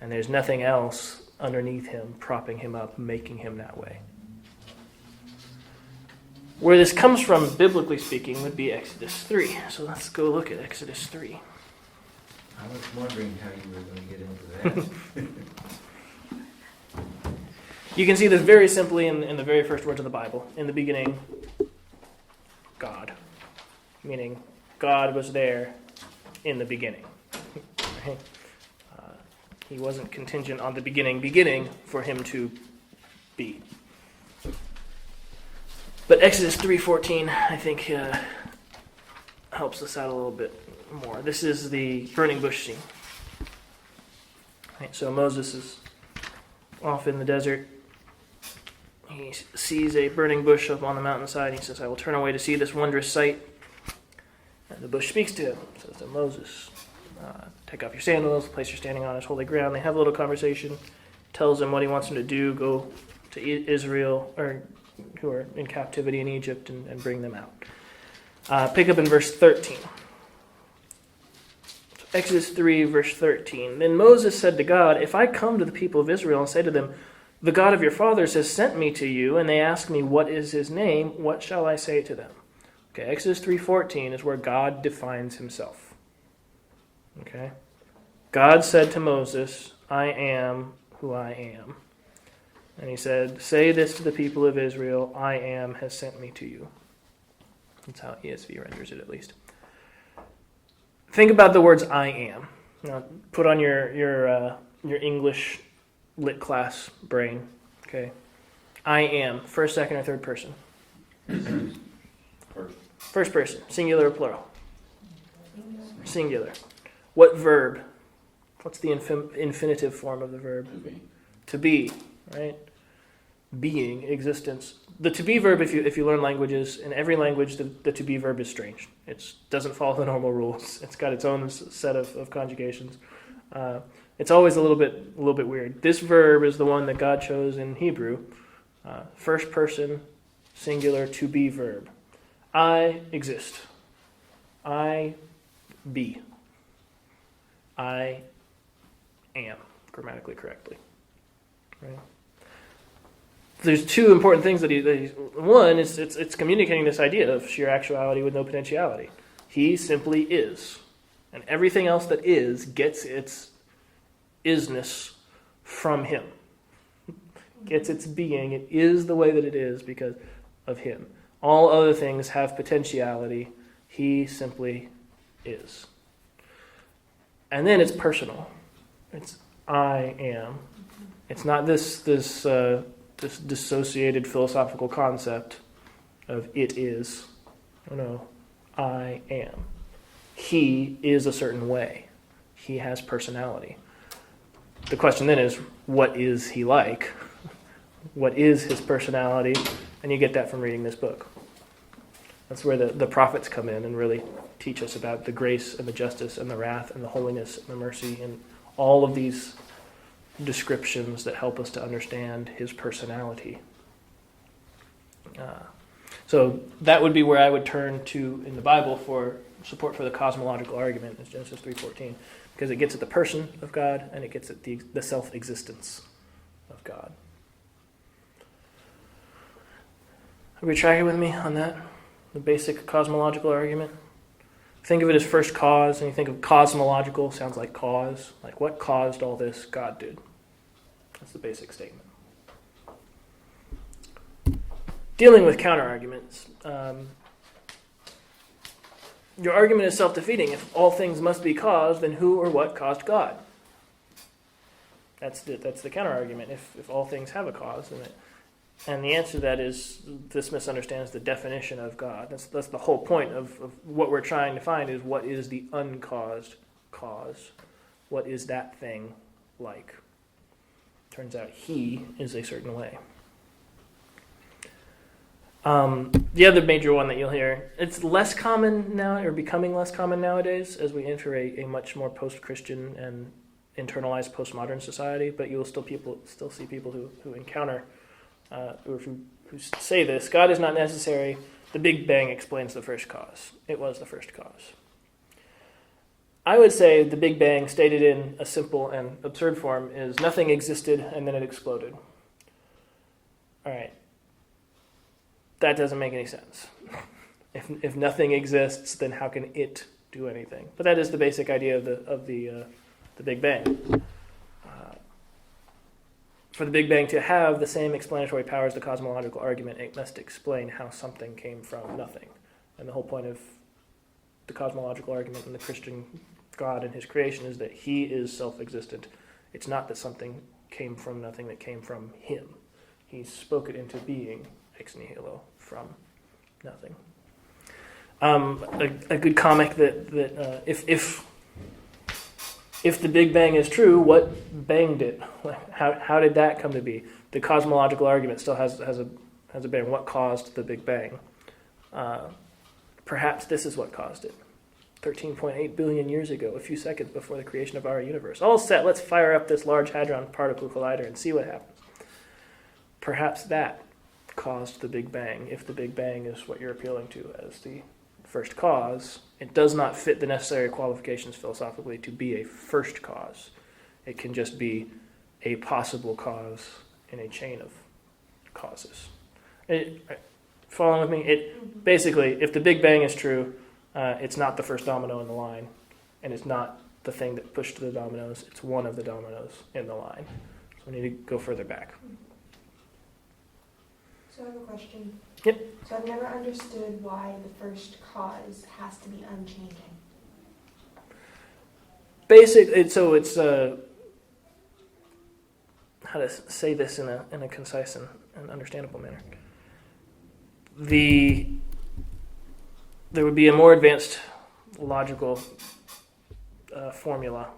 and there's nothing else underneath him, propping him up, making him that way. Where this comes from, biblically speaking, would be Exodus 3. So let's go look at Exodus 3. I was wondering how you were going to get into that. You can see this very simply in the very first words of the Bible. In the beginning, God. Meaning, God was there in the beginning. Right? He wasn't contingent on the beginning for him to be. But Exodus 3:14, I think, helps us out a little bit more. This is the burning bush scene. Right, so Moses is off in the desert. He sees a burning bush up on the mountainside. He says, I will turn away to see this wondrous sight. And the bush speaks to him. It says to Moses, take off your sandals, the place you're standing on is holy ground. They have a little conversation. Tells him what he wants him to do, go to Israel, or who are in captivity in Egypt, and bring them out. Pick up in verse 13. Exodus 3, verse 13. Then Moses said to God, if I come to the people of Israel and say to them, the God of your fathers has sent me to you, and they ask me, what is his name? What shall I say to them? Okay, Exodus 3:14 is where God defines himself. Okay? God said to Moses, I am who I am. And he said, say this to the people of Israel, I am has sent me to you. That's how ESV renders it, at least. Think about the words I am. Now, put on your English lit class brain. Okay, I am, first, second, or third person? First. First person, singular or plural? Singular. What verb? What's the infinitive form of the verb? To be. To be, right? Being, existence. The to be verb, if you learn languages, in every language, the to be verb is strange. It doesn't follow the normal rules. It's got its own set of conjugations. It's always a little bit weird. This verb is the one that God chose in Hebrew. First person, singular, to be verb. I exist. I be. I am, grammatically correctly. Right? There's two important things that one is it's communicating this idea of sheer actuality with no potentiality. He simply is, and everything else that is gets its isness from him. Gets its being. It is the way that it is because of him. All other things have potentiality. He simply is. And then it's personal. It's I am. It's not this dissociated philosophical concept of it is. No, I am. He is a certain way. He has personality. The question then is, what is he like? What is his personality? And you get that from reading this book. That's where the prophets come in and really teach us about the grace and the justice and the wrath and the holiness and the mercy and all of these descriptions that help us to understand his personality. So that would be where I would turn to in the Bible for support for the cosmological argument, is Genesis 3:14, because it gets at the person of God and it gets at the self-existence of God. Are we tracking with me on that? The basic cosmological argument? Think of it as first cause, and you think of cosmological, sounds like cause. Like what caused all this? God did. That's the basic statement. Dealing with counter-arguments. Your argument is self-defeating. If all things must be caused, then who or what caused God? That's the counter-argument. If all things have a cause, then and the answer to that is this misunderstands the definition of God. That's the whole point of what we're trying to find is what is the uncaused cause? What is that thing like? Turns out he is a certain way. The other major one that you'll hear, it's less common now, or becoming less common nowadays as we enter a much more post-Christian and internalized postmodern society, but you will still see people who encounter who say this. God is not necessary. The Big Bang explains the first cause. It was the first cause. I would say the Big Bang, stated in a simple and absurd form, is nothing existed and then it exploded. All right. That doesn't make any sense. If nothing exists, then how can it do anything? But that is the basic idea of the Big Bang. For the Big Bang to have the same explanatory power as the cosmological argument, it must explain how something came from nothing. And the whole point of the cosmological argument and the Christian God and his creation is that he is self-existent. It's not that something came from nothing, that came from him. He spoke it into being, ex nihilo, from nothing. A good comic that if the Big Bang is true, what banged it? How did that come to be? The cosmological argument still has a bang. What caused the Big Bang? Perhaps this is what caused it. 13.8 billion years ago, a few seconds before the creation of our universe. All set, let's fire up this Large Hadron Particle Collider and see what happens. Perhaps that caused the Big Bang, if the Big Bang is what you're appealing to as the first cause. It does not fit the necessary qualifications philosophically to be a first cause. It can just be a possible cause in a chain of causes. Following with me? Basically, if the Big Bang is true, it's not the first domino in the line, and it's not the thing that pushed the dominoes. It's one of the dominoes in the line. So we need to go further back. So I have a question. Yep. So I've never understood why the first cause has to be unchanging. It's how to say this in a concise and understandable manner. there would be a more advanced logical formula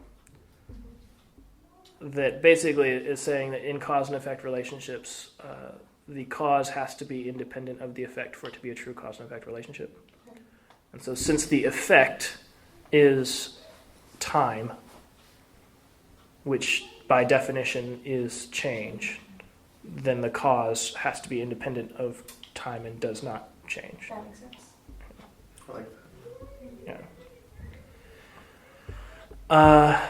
that basically is saying that in cause and effect relationships, the cause has to be independent of the effect for it to be a true cause and effect relationship. And so since the effect is time, which by definition is change, then the cause has to be independent of time and does not change. That makes sense. I like that. Yeah.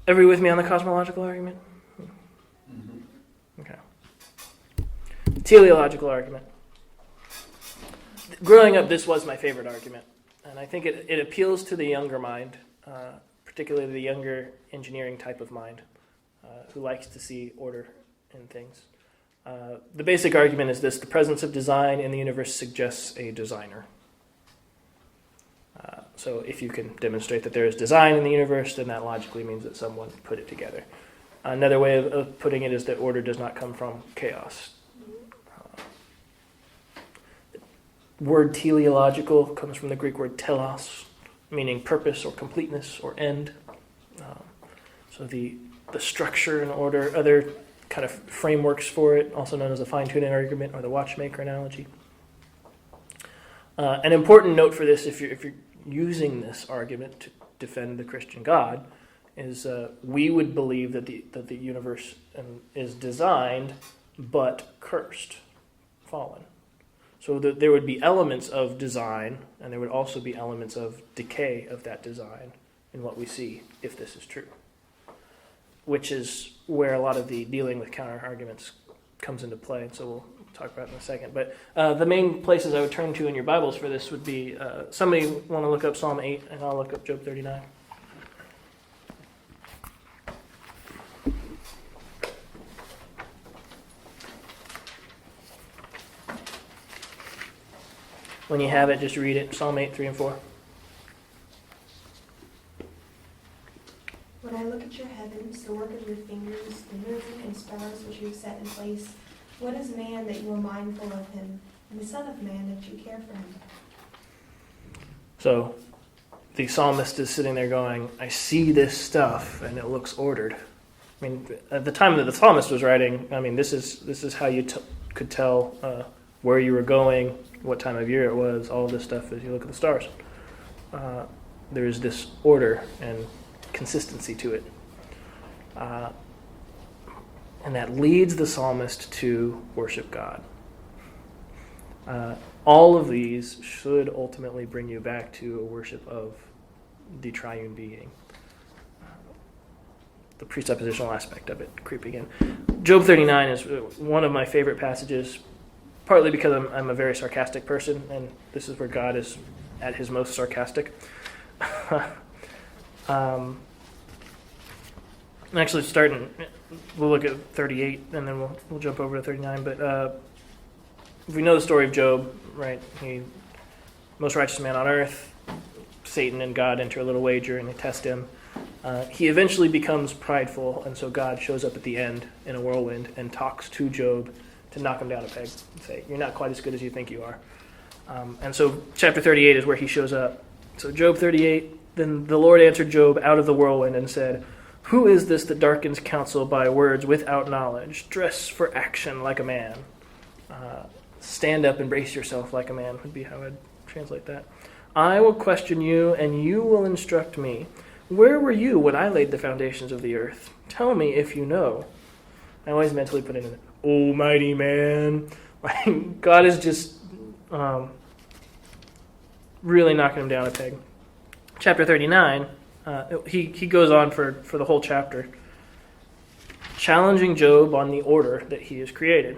Everybody with me on the cosmological argument? Okay. Teleological argument. Growing up, this was my favorite argument, and I think it appeals to the younger mind, particularly the younger engineering type of mind, who likes to see order in things. The basic argument is this: the presence of design in the universe suggests a designer. So if you can demonstrate that there is design in the universe, then that logically means that someone put it together. Another way of putting it is that order does not come from chaos. The word teleological comes from the Greek word telos, meaning purpose or completeness or end. So the structure and order, other kind of frameworks for it, also known as the fine-tuning argument or the watchmaker analogy. An important note for this, if you're using this argument to defend the Christian God, is we would believe that the universe is designed but cursed, fallen. So there would be elements of design, and there would also be elements of decay of that design in what we see, if this is true. Which is where a lot of the dealing with counter-arguments comes into play, and so we'll talk about it in a second. But the main places I would turn to in your Bibles for this would be, somebody want to look up Psalm 8, and I'll look up Job 39. When you have it, just read it. Psalm 8, 3 and 4. When I look at your heavens, the work of your fingers, the moon and stars which you have set in place, what is man that you are mindful of him, and the son of man that you care for him? So the psalmist is sitting there going, I see this stuff, and it looks ordered. I mean, at the time that the psalmist was writing, I mean, this is how you could tell where you were going, what time of year it was, all this stuff as you look at the stars. There is this order and consistency to it. And that leads the psalmist to worship God. All of these should ultimately bring you back to a worship of the triune being. The presuppositional aspect of it creeping in. Job 39 is one of my favorite passages, partly because I'm a very sarcastic person, and this is where God is at his most sarcastic. Actually, we'll look at 38, and then we'll jump over to 39. But if we know the story of Job, right? He, most righteous man on earth, Satan and God enter a little wager, and they test him. He eventually becomes prideful, and so God shows up at the end in a whirlwind and talks to Job to knock him down a peg and say, you're not quite as good as you think you are. And so chapter 38 is where he shows up. So Job 38, then the Lord answered Job out of the whirlwind and said, who is this that darkens counsel by words without knowledge? Dress for action like a man. Stand up and brace yourself like a man would be how I'd translate that. I will question you, and you will instruct me. Where were you when I laid the foundations of the earth? Tell me if you know. I always mentally put in almighty man. Like, God is just really knocking him down a peg. Chapter 39, he goes on for the whole chapter, challenging Job on the order that he has created.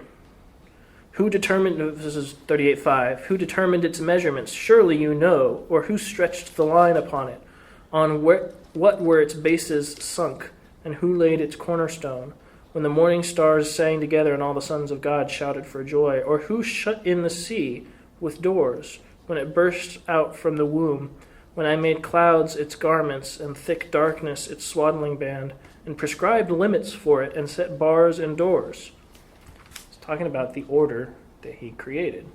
Who determined, this is 38:5, who determined its measurements? Surely you know. Or who stretched the line upon it? On what were its bases sunk? And who laid its cornerstone? When the morning stars sang together and all the sons of God shouted for joy? Or who shut in the sea with doors when it burst out from the womb? When I made clouds its garments and thick darkness its swaddling band, and prescribed limits for it and set bars and doors. It's talking about the order that he created.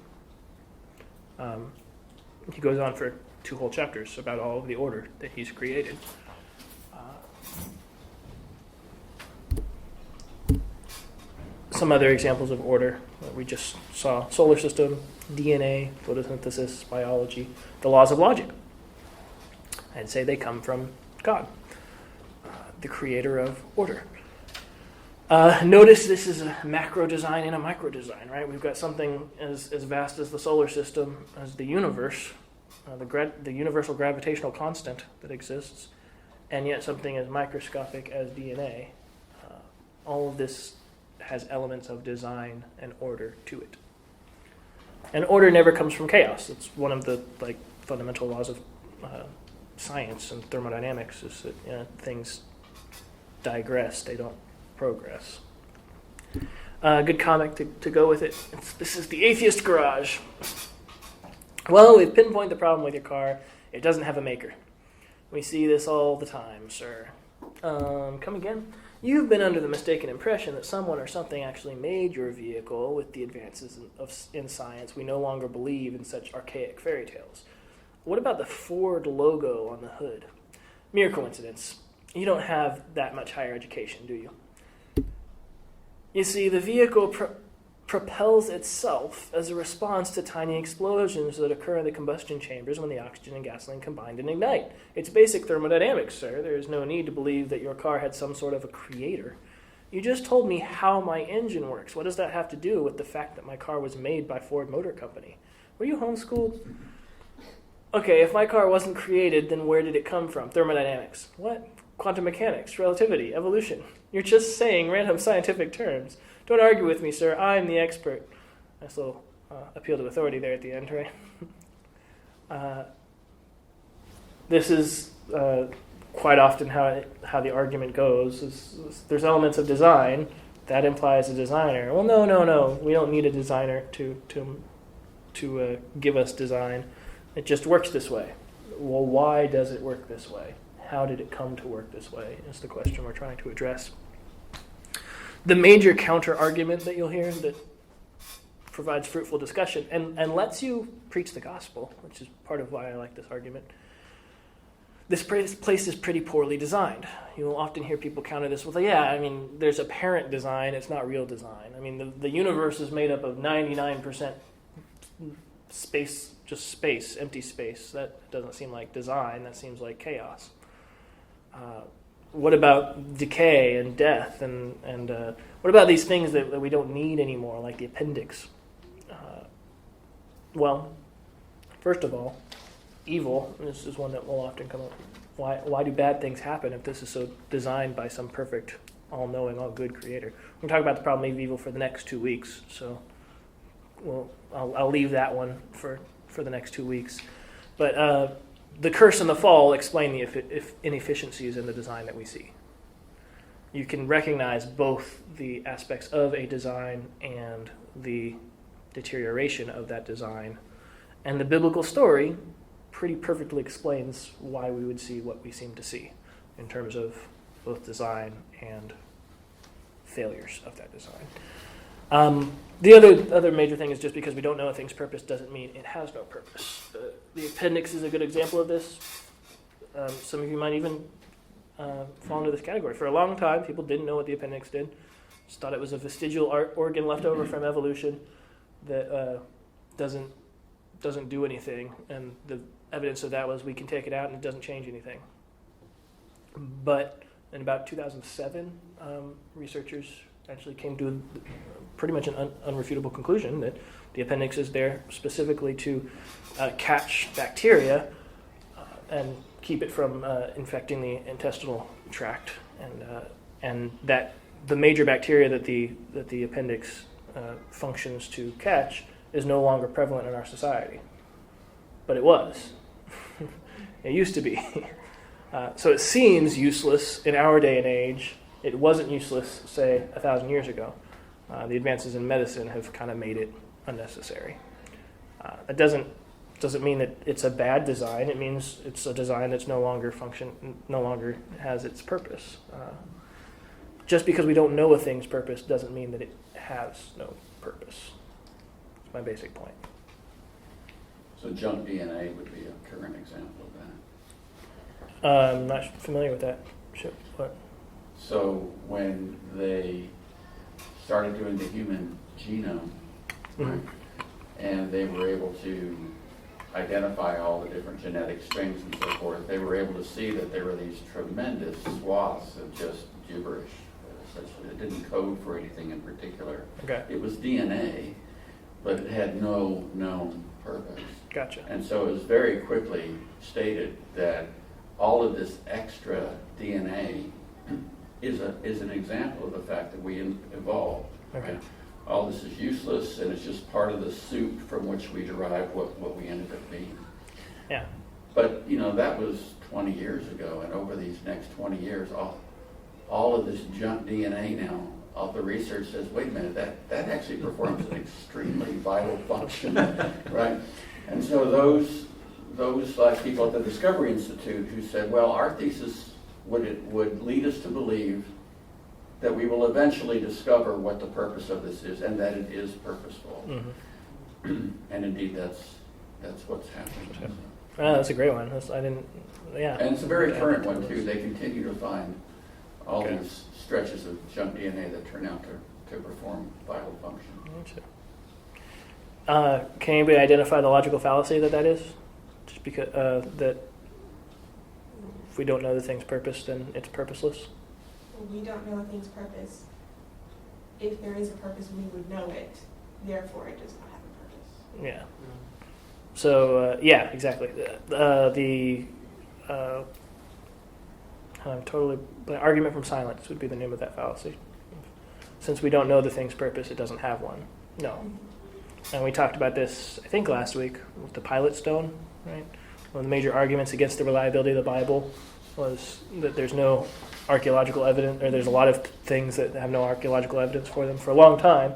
he goes on for 2 whole chapters about all of the order that he's created. Some other examples of order that we just saw: solar system, DNA, photosynthesis, biology, the laws of logic. I'd say they come from God, the creator of order. Notice this is a macro design and a micro design, right? We've got something as vast as the solar system, as the universe, the universal gravitational constant that exists, and yet something as microscopic as DNA. All of this has elements of design and order to it. And order never comes from chaos. It's one of the fundamental laws of science and thermodynamics, is that things digress, they don't progress. Good comic to go with it. This is the atheist garage. Well, we've pinpointed the problem with your car. It doesn't have a maker. We see this all the time, sir. Come again? You've been under the mistaken impression that someone or something actually made your vehicle. With the advances in science, we no longer believe in such archaic fairy tales. What about the Ford logo on the hood? Mere coincidence. You don't have that much higher education, do you? You see, the vehicle propels itself as a response to tiny explosions that occur in the combustion chambers when the oxygen and gasoline combine and ignite. It's basic thermodynamics, sir. There is no need to believe that your car had some sort of a creator. You just told me how my engine works. What does that have to do with the fact that my car was made by Ford Motor Company? Were you homeschooled? Okay, if my car wasn't created, then where did it come from? Thermodynamics. What? Quantum mechanics, relativity, evolution. You're just saying random scientific terms. Don't argue with me, sir. I'm the expert. Nice little appeal to authority there at the end, right? This is quite often how the argument goes. There's elements of design. That implies a designer. Well, no. We don't need a designer to give us design. It just works this way. Well, why does it work this way? How did it come to work this way? Is the question we're trying to address. The major counter-argument that you'll hear that provides fruitful discussion and lets you preach the gospel, which is part of why I like this argument. This place is pretty poorly designed. You will often hear people counter this with, there's apparent design, it's not real design. I mean, the universe is made up of 99% space, just space, empty space. That doesn't seem like design, that seems like chaos. What about decay and death, and what about these things that we don't need anymore, like the appendix? Well, first of all, evil, and this is one that will often come up. Why do bad things happen if this is so designed by some perfect, all-knowing, all-good creator? We're going to talk about the problem of evil for the next 2 weeks, so I'll leave that one for the next 2 weeks. But the curse and the fall explain the inefficiencies in the design that we see. You can recognize both the aspects of a design and the deterioration of that design. And the biblical story pretty perfectly explains why we would see what we seem to see in terms of both design and failures of that design. The other major thing is just because we don't know a thing's purpose doesn't mean it has no purpose. The appendix is a good example of this. Some of you might even fall into this category. For a long time, people didn't know what the appendix did. Just thought it was a vestigial organ left over from evolution that doesn't do anything. And the evidence of that was we can take it out and it doesn't change anything. But in about 2007, researchers actually came to pretty much an unrefutable conclusion that the appendix is there specifically to catch bacteria and keep it from infecting the intestinal tract, and that the major bacteria that the appendix functions to catch is no longer prevalent in our society. But it was. It used to be. So it seems useless in our day and age. It wasn't useless, say, 1,000 years ago. The advances in medicine have kind of made it unnecessary. It doesn't mean that it's a bad design. It means it's a design that's no longer has its purpose. Just because we don't know a thing's purpose doesn't mean that it has no purpose. That's my basic point. So junk DNA would be a current example of that. I'm not familiar with that. What? So when they started doing the human genome, Mhm. and they were able to identify all the different genetic strings and so forth, they were able to see that there were these tremendous swaths of just gibberish, essentially. It didn't code for anything in particular. Okay, It was DNA, but it had no known purpose. gotcha. And so it was very quickly stated that all of this extra DNA is an example of the fact that we evolved. Okay. All this is useless, and it's just part of the soup from which we derive what we ended up being. Yeah. But, that was 20 years ago, and over these next 20 years, all of this junk DNA now, all the research says, wait a minute, that actually performs an extremely vital function, right? And so those people at the Discovery Institute who said, well, our thesis would lead us to believe that we will eventually discover what the purpose of this is, and that it is purposeful. Mm-hmm. And indeed, that's what's happening. Oh, that's a great one. Yeah. And it's a very current one, too. They continue to find all Okay. these stretches of junk DNA that turn out to perform vital function. Can anybody identify the logical fallacy that is? Just because that if we don't know the thing's purpose, then it's purposeless. We don't know a thing's purpose. If there is a purpose, we would know it. Therefore, it does not have a purpose. Yeah. So yeah, exactly. The argument from silence would be the name of that fallacy. Since we don't know the thing's purpose, it doesn't have one. No. And we talked about this, I think, last week with the Pilot Stone, right? One of the major arguments against the reliability of the Bible was that there's no archaeological evidence, or there's a lot of things that have no archaeological evidence for them. For a long time,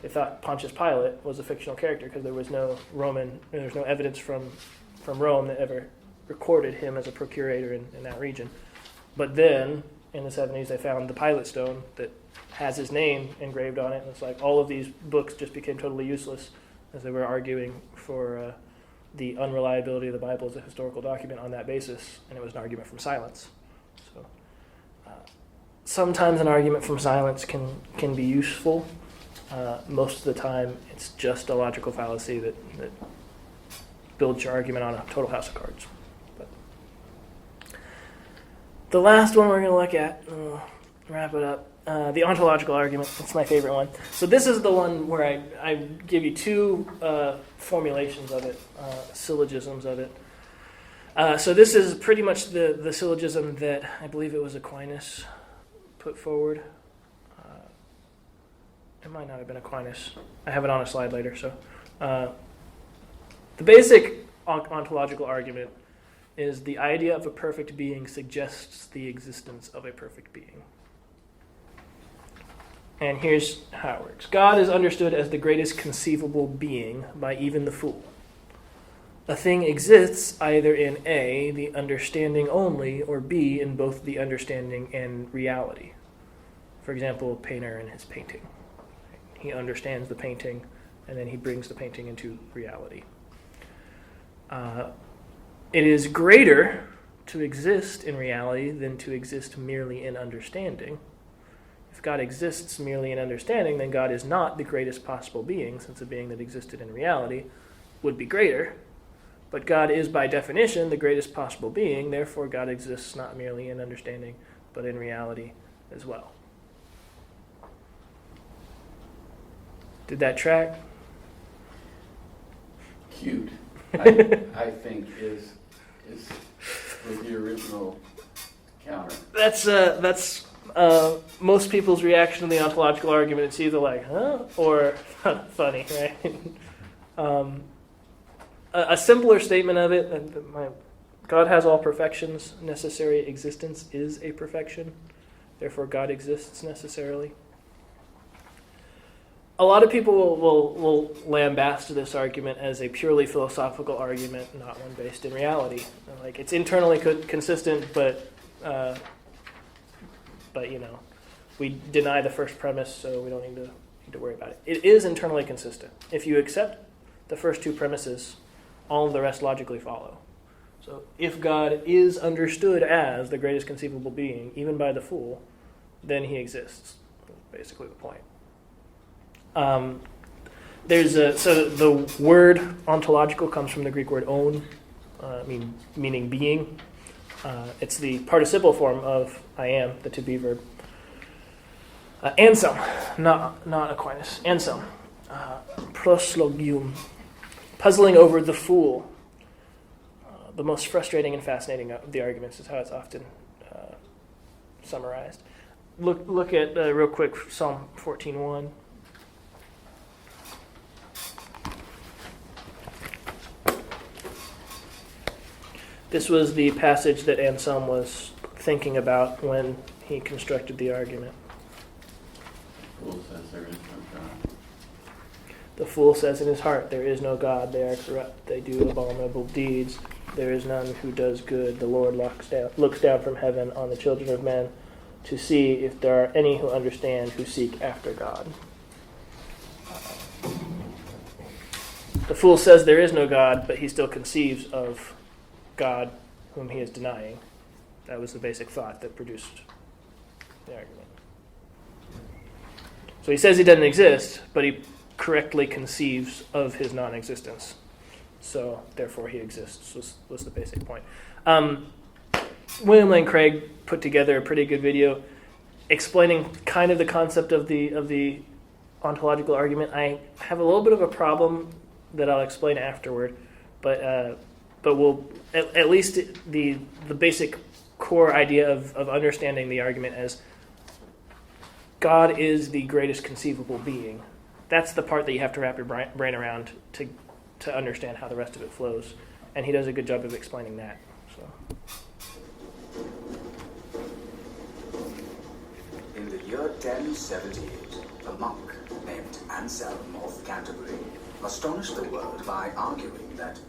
they thought Pontius Pilate was a fictional character because there was no evidence from Rome that ever recorded him as a procurator in that region. But then, in the 70s, they found the Pilot Stone that has his name engraved on it, and it's like all of these books just became totally useless as they were arguing for the unreliability of the Bible as a historical document on that basis, and it was an argument from silence. So sometimes an argument from silence can be useful. Most of the time, it's just a logical fallacy that builds your argument on a total house of cards. But the last one we're going to look at, we'll wrap it up, the ontological argument. It's my favorite one. So this is the one where I give you two formulations of it, syllogisms of it. So this is pretty much the syllogism that I believe it was Aquinas put forward. It might not have been Aquinas. I have it on a slide later. So the basic ontological argument is the idea of a perfect being suggests the existence of a perfect being. And here's how it works. God is understood as the greatest conceivable being by even the fool. A thing exists either in A, the understanding only, or B, in both the understanding and reality. For example, a painter in his painting. He understands the painting, and then he brings the painting into reality. It is greater to exist in reality than to exist merely in understanding. If God exists merely in understanding, then God is not the greatest possible being, since a being that existed in reality would be greater. But God is, by definition, the greatest possible being, therefore God exists not merely in understanding, but in reality as well. Did that track? Cute, I think, is with the original counter. That's most people's reaction to the ontological argument. It's either like, huh, or funny, right? A simpler statement of it, God has all perfections. Necessary existence is a perfection. Therefore, God exists necessarily. A lot of people will lambast this argument as a purely philosophical argument, not one based in reality. Like, it's internally consistent, but we deny the first premise, so we don't need to worry about it. It is internally consistent. If you accept the first two premises, all of the rest logically follow. So if God is understood as the greatest conceivable being, even by the fool, then he exists. That's basically the point. So the word ontological comes from the Greek word on, meaning being. It's the participle form of I am, the to be verb. Anselm, not Aquinas. Anselm, proslogium, puzzling over the fool. The most frustrating and fascinating of the arguments is how it's often summarized. Look at real quick Psalm 14:1. This was the passage that Anselm was thinking about when he constructed the argument. Fool says there is no God. The fool says in his heart, there is no God, they are corrupt, they do abominable deeds, there is none who does good. The Lord looks down from heaven on the children of men to see if there are any who understand, who seek after God. The fool says there is no God, but he still conceives of God whom he is denying. That was the basic thought that produced the argument. So he says he doesn't exist, but he correctly conceives of his non-existence. So therefore he exists, was the basic point. William Lane Craig put together a pretty good video explaining kind of the concept of the ontological argument. I have a little bit of a problem that I'll explain afterward, but we'll at least the basic core idea of understanding the argument as God is the greatest conceivable being. That's the part that you have to wrap your brain around to understand how the rest of it flows, and he does a good job of explaining that. So. In the year 1078, a monk named Anselm of Canterbury astonished the world by arguing that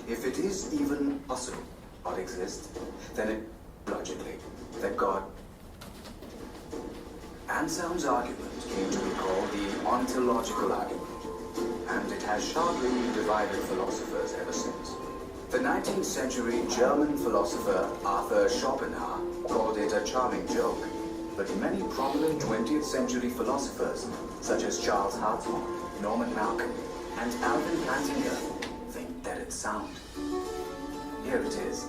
if it is even possible God exists, then it logically that God. Anselm's argument came to be called the Ontological argument, and it has sharply divided philosophers ever since. The 19th century German philosopher Arthur Schopenhauer called it a charming joke, but many prominent 20th century philosophers, such as Charles Hartman, Norman Malcolm, and Alvin Plantinga, think that it's sound. Here it is.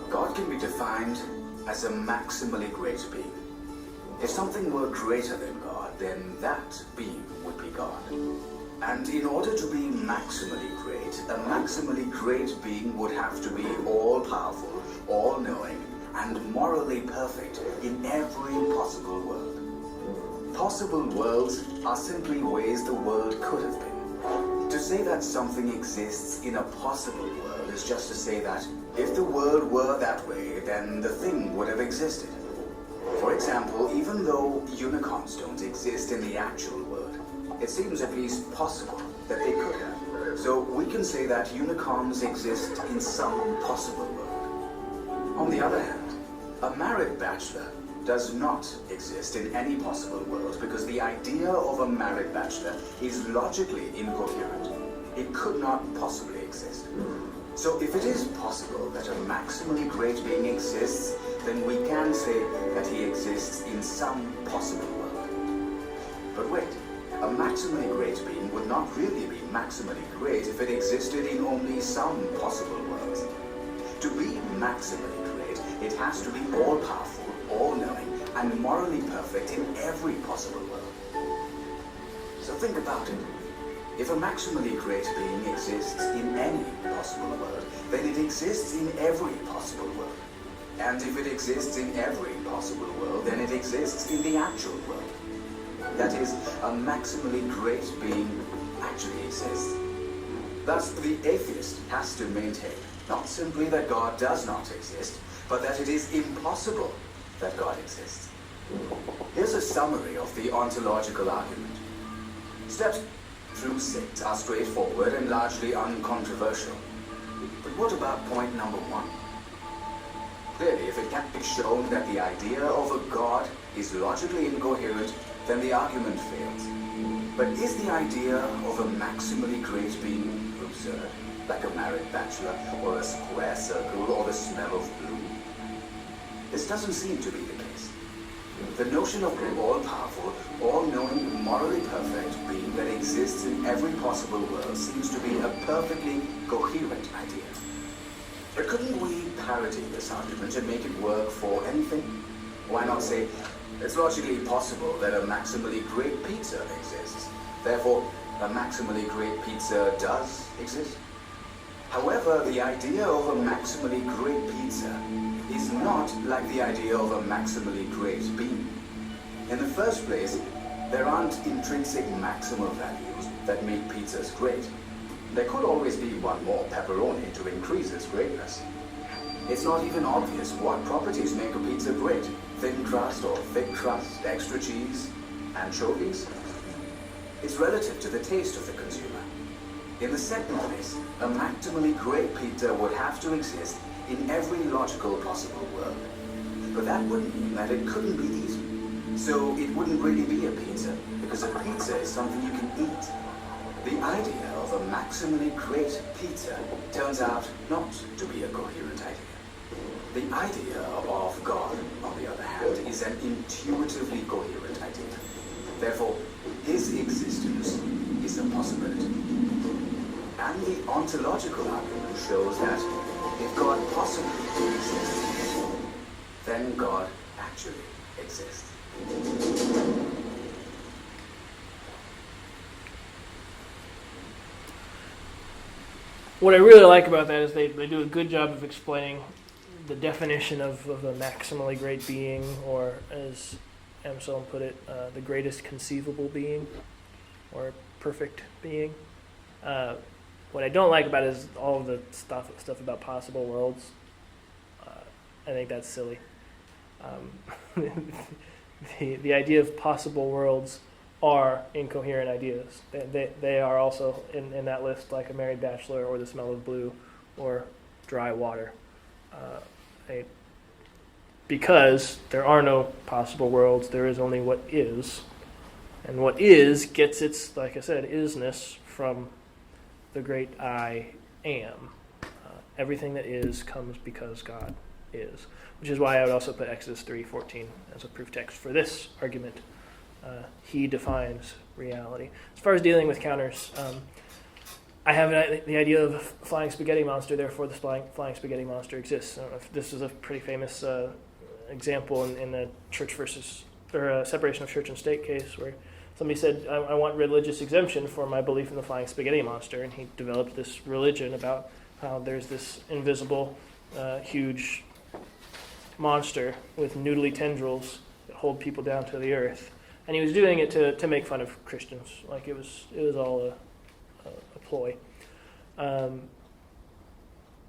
God can be defined as a maximally great being. If something were greater than God, then that being would be God. And in order to be maximally great, a maximally great being would have to be all-powerful, all-knowing, and morally perfect in every possible world. Possible worlds are simply ways the world could have been. To say that something exists in a possible world is just to say that if the world were that way, then the thing would have existed. For example, even though unicorns don't exist in the actual world, it seems at least possible that they could have. So we can say that unicorns exist in some possible world. On the other hand, a married bachelor does not exist in any possible world because the idea of a married bachelor is logically incoherent. It could not possibly exist. So if it is possible that a maximally great being exists, then we can say that he exists in some possible world. But wait, a maximally great being would not really be maximally great if it existed in only some possible worlds. To be maximally great, it has to be all-powerful, all-knowing, and morally perfect in every possible world. So think about it. If a maximally great being exists in any possible world, then it exists in every possible world. And if it exists in every possible world, then it exists in the actual world. That is, a maximally great being actually exists. Thus, the atheist has to maintain not simply that God does not exist, but that it is impossible that God exists. Here's a summary of the ontological argument. Steps through 6 are straightforward and largely uncontroversial. But what about point number 1? Clearly, if it can't be shown that the idea of a God is logically incoherent, then the argument fails. But is the idea of a maximally great being absurd? like a married bachelor, or a square circle, or the smell of blue? This doesn't seem to be the case. The notion of an all-powerful, all-knowing, morally perfect being that exists in every possible world seems to be a perfectly coherent idea. But couldn't we parody this argument and make it work for anything? Why not say, it's logically possible that a maximally great pizza exists. Therefore, a maximally great pizza does exist. However, the idea of a maximally great pizza is not like the idea of a maximally great being. In the first place, there aren't intrinsic maximal values that make pizzas great. There could always be one more pepperoni to increase its greatness. It's not even obvious what properties make a pizza great. Thin crust or thick crust, extra cheese, anchovies. It's relative to the taste of the consumer. In the second place, a maximally great pizza would have to exist in every logical possible world. But that would mean that it couldn't be eaten. So it wouldn't really be a pizza, because a pizza is something you can eat. The idea of a maximally great pizza turns out not to be a coherent idea. The idea of God, on the other hand, is an intuitively coherent idea. Therefore, his existence is a possibility. And the ontological argument shows that if God possibly exists, then God actually exists. What I really like about that is they do a good job of explaining the definition of a maximally great being, or as Amselm put it, the greatest conceivable being, or perfect being. What I don't like about it is all of the stuff about possible worlds. I think that's silly. The idea of possible worlds are incoherent ideas. They are also in that list, like a married bachelor, or the smell of blue, or dry water. Because there are no possible worlds, there is only what is. And what is gets its, like I said, isness from the great I am. Everything that is comes because God is. Which is why I would also put Exodus 3:14 as a proof text for this argument. He defines reality. As far as dealing with counters, I have the idea of a flying spaghetti monster, therefore the flying spaghetti monster exists. I don't know if this is a pretty famous example in the church versus, or separation of church and state case, where somebody said, I want religious exemption for my belief in the flying spaghetti monster, and he developed this religion about how there's this invisible, huge monster with noodly tendrils that hold people down to the earth. And he was doing it to make fun of Christians. Like it was all a ploy.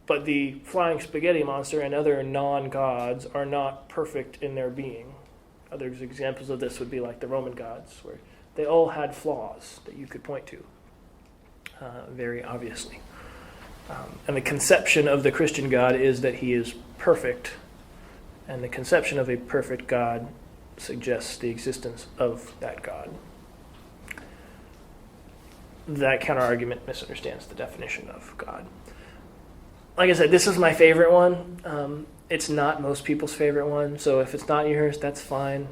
But the flying spaghetti monster and other non-gods are not perfect in their being. Other examples of this would be like the Roman gods, where they all had flaws that you could point to, very obviously. And the conception of the Christian God is that he is perfect, and the conception of a perfect God suggests the existence of that God. That counter-argument misunderstands the definition of God. Like I said, this is my favorite one. It's not most people's favorite one, so if it's not yours, that's fine.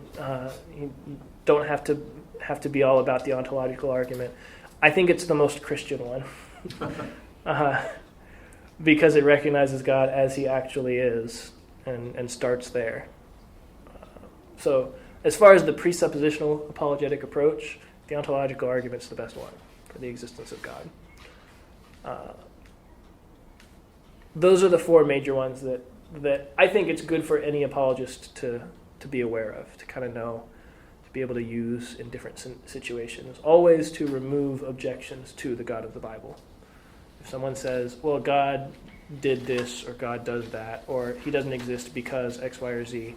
You don't have to be all about the ontological argument. I think it's the most Christian one. Because it recognizes God as he actually is and starts there. So as far as the presuppositional apologetic approach, the ontological argument's the best one for the existence of God. Those are the four major ones that I think it's good for any apologist to be aware of, to kind of know, to be able to use in different situations. Always to remove objections to the God of the Bible. If someone says, well, God did this, or God does that, or he doesn't exist because X, Y, or Z,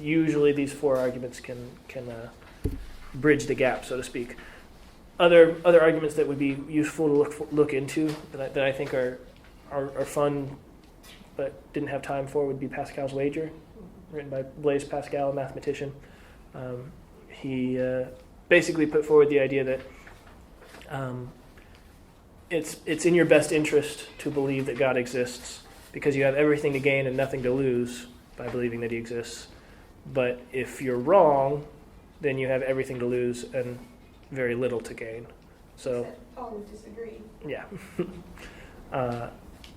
usually these four arguments can bridge the gap, so to speak. Other arguments that would be useful to look into that I think are fun but didn't have time for would be Pascal's Wager, written by Blaise Pascal, a mathematician. He basically put forward the idea that it's in your best interest to believe that God exists because you have everything to gain and nothing to lose by believing that he exists. But if you're wrong, then you have everything to lose and very little to gain. So, Paul would disagree.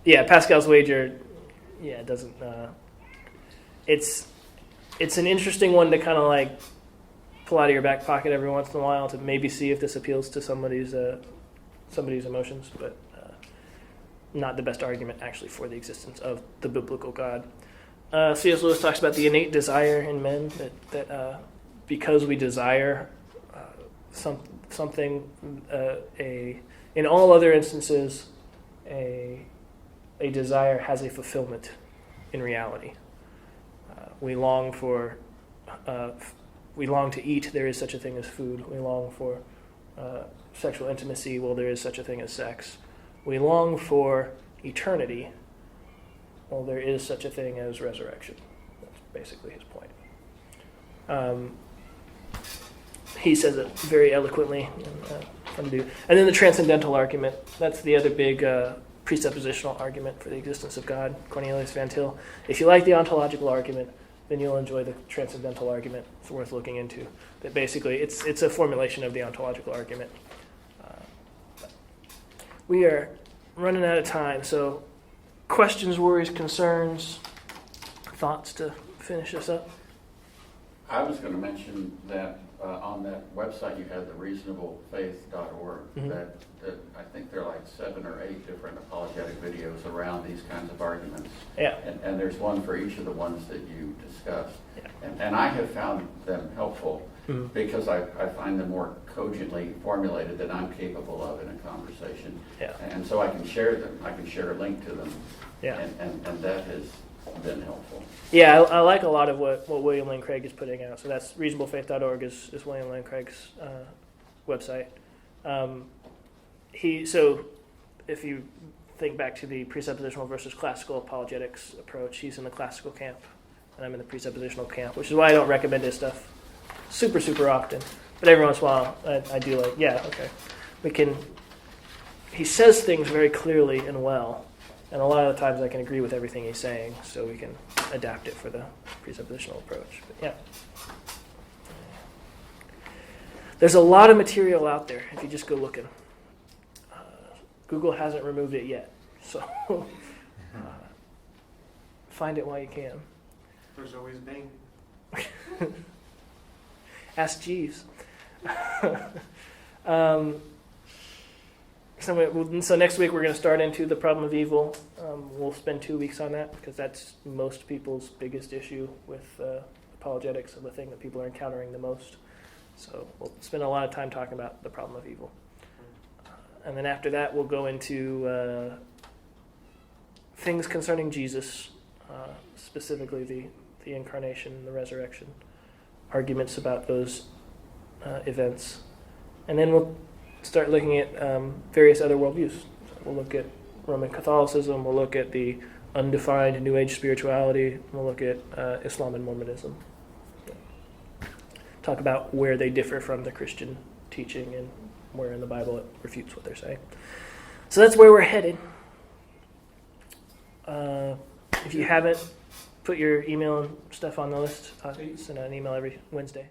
yeah. Pascal's wager, it doesn't... It's an interesting one to kind of like pull out of your back pocket every once in a while to maybe see if this appeals to somebody's emotions, but not the best argument actually for the existence of the biblical God. C.S. Lewis talks about the innate desire in men that because we desire something, in all other instances, a desire has a fulfillment in reality. We long to eat. There is such a thing as food. We long for sexual intimacy. Well, there is such a thing as sex. We long for eternity. Well, there is such a thing as resurrection. That's basically his point. He says it very eloquently. And then the transcendental argument. That's the other big presuppositional argument for the existence of God, Cornelius Van Til. If you like the ontological argument, then you'll enjoy the transcendental argument. It's worth looking into. That basically, it's a formulation of the ontological argument. We are running out of time, so questions, worries, concerns, thoughts to finish us up? I was going to mention that on that website you had the reasonablefaith.org, Mm-hmm. that I think there are like 7 or 8 different apologetic videos around these kinds of arguments. Yeah. And there's one for each of the ones that you discussed. Yeah. And I have found them helpful Mm-hmm. because I find them more cogently formulated than I'm capable of in a conversation. Yeah. And so I can share them. I can share a link to them. Yeah. And that has been helpful. Yeah, I like a lot of what William Lane Craig is putting out. So that's reasonablefaith.org is William Lane Craig's website. So if you think back to the presuppositional versus classical apologetics approach, he's in the classical camp, and I'm in the presuppositional camp, which is why I don't recommend his stuff super, super often. But every once in a while, I do like, he says things very clearly and well. And a lot of the times I can agree with everything he's saying, so we can adapt it for the presuppositional approach. But yeah. There's a lot of material out there if you just go looking. Google hasn't removed it yet, so find it while you can. There's always Bing. Ask Jeeves. So next week we're going to start into the problem of evil. We'll spend 2 weeks on that because that's most people's biggest issue with apologetics, and the thing that people are encountering the most. So we'll spend a lot of time talking about the problem of evil. And then after that we'll go into things concerning Jesus, specifically the incarnation and the resurrection, arguments about those events. And then we'll start looking at various other worldviews. So we'll look at Roman Catholicism, we'll look at the undefined New Age spirituality, we'll look at Islam and Mormonism. Talk about where they differ from the Christian teaching and where in the Bible it refutes what they're saying. So that's where we're headed. If you haven't put your email and stuff on the list, I send out an email every Wednesday.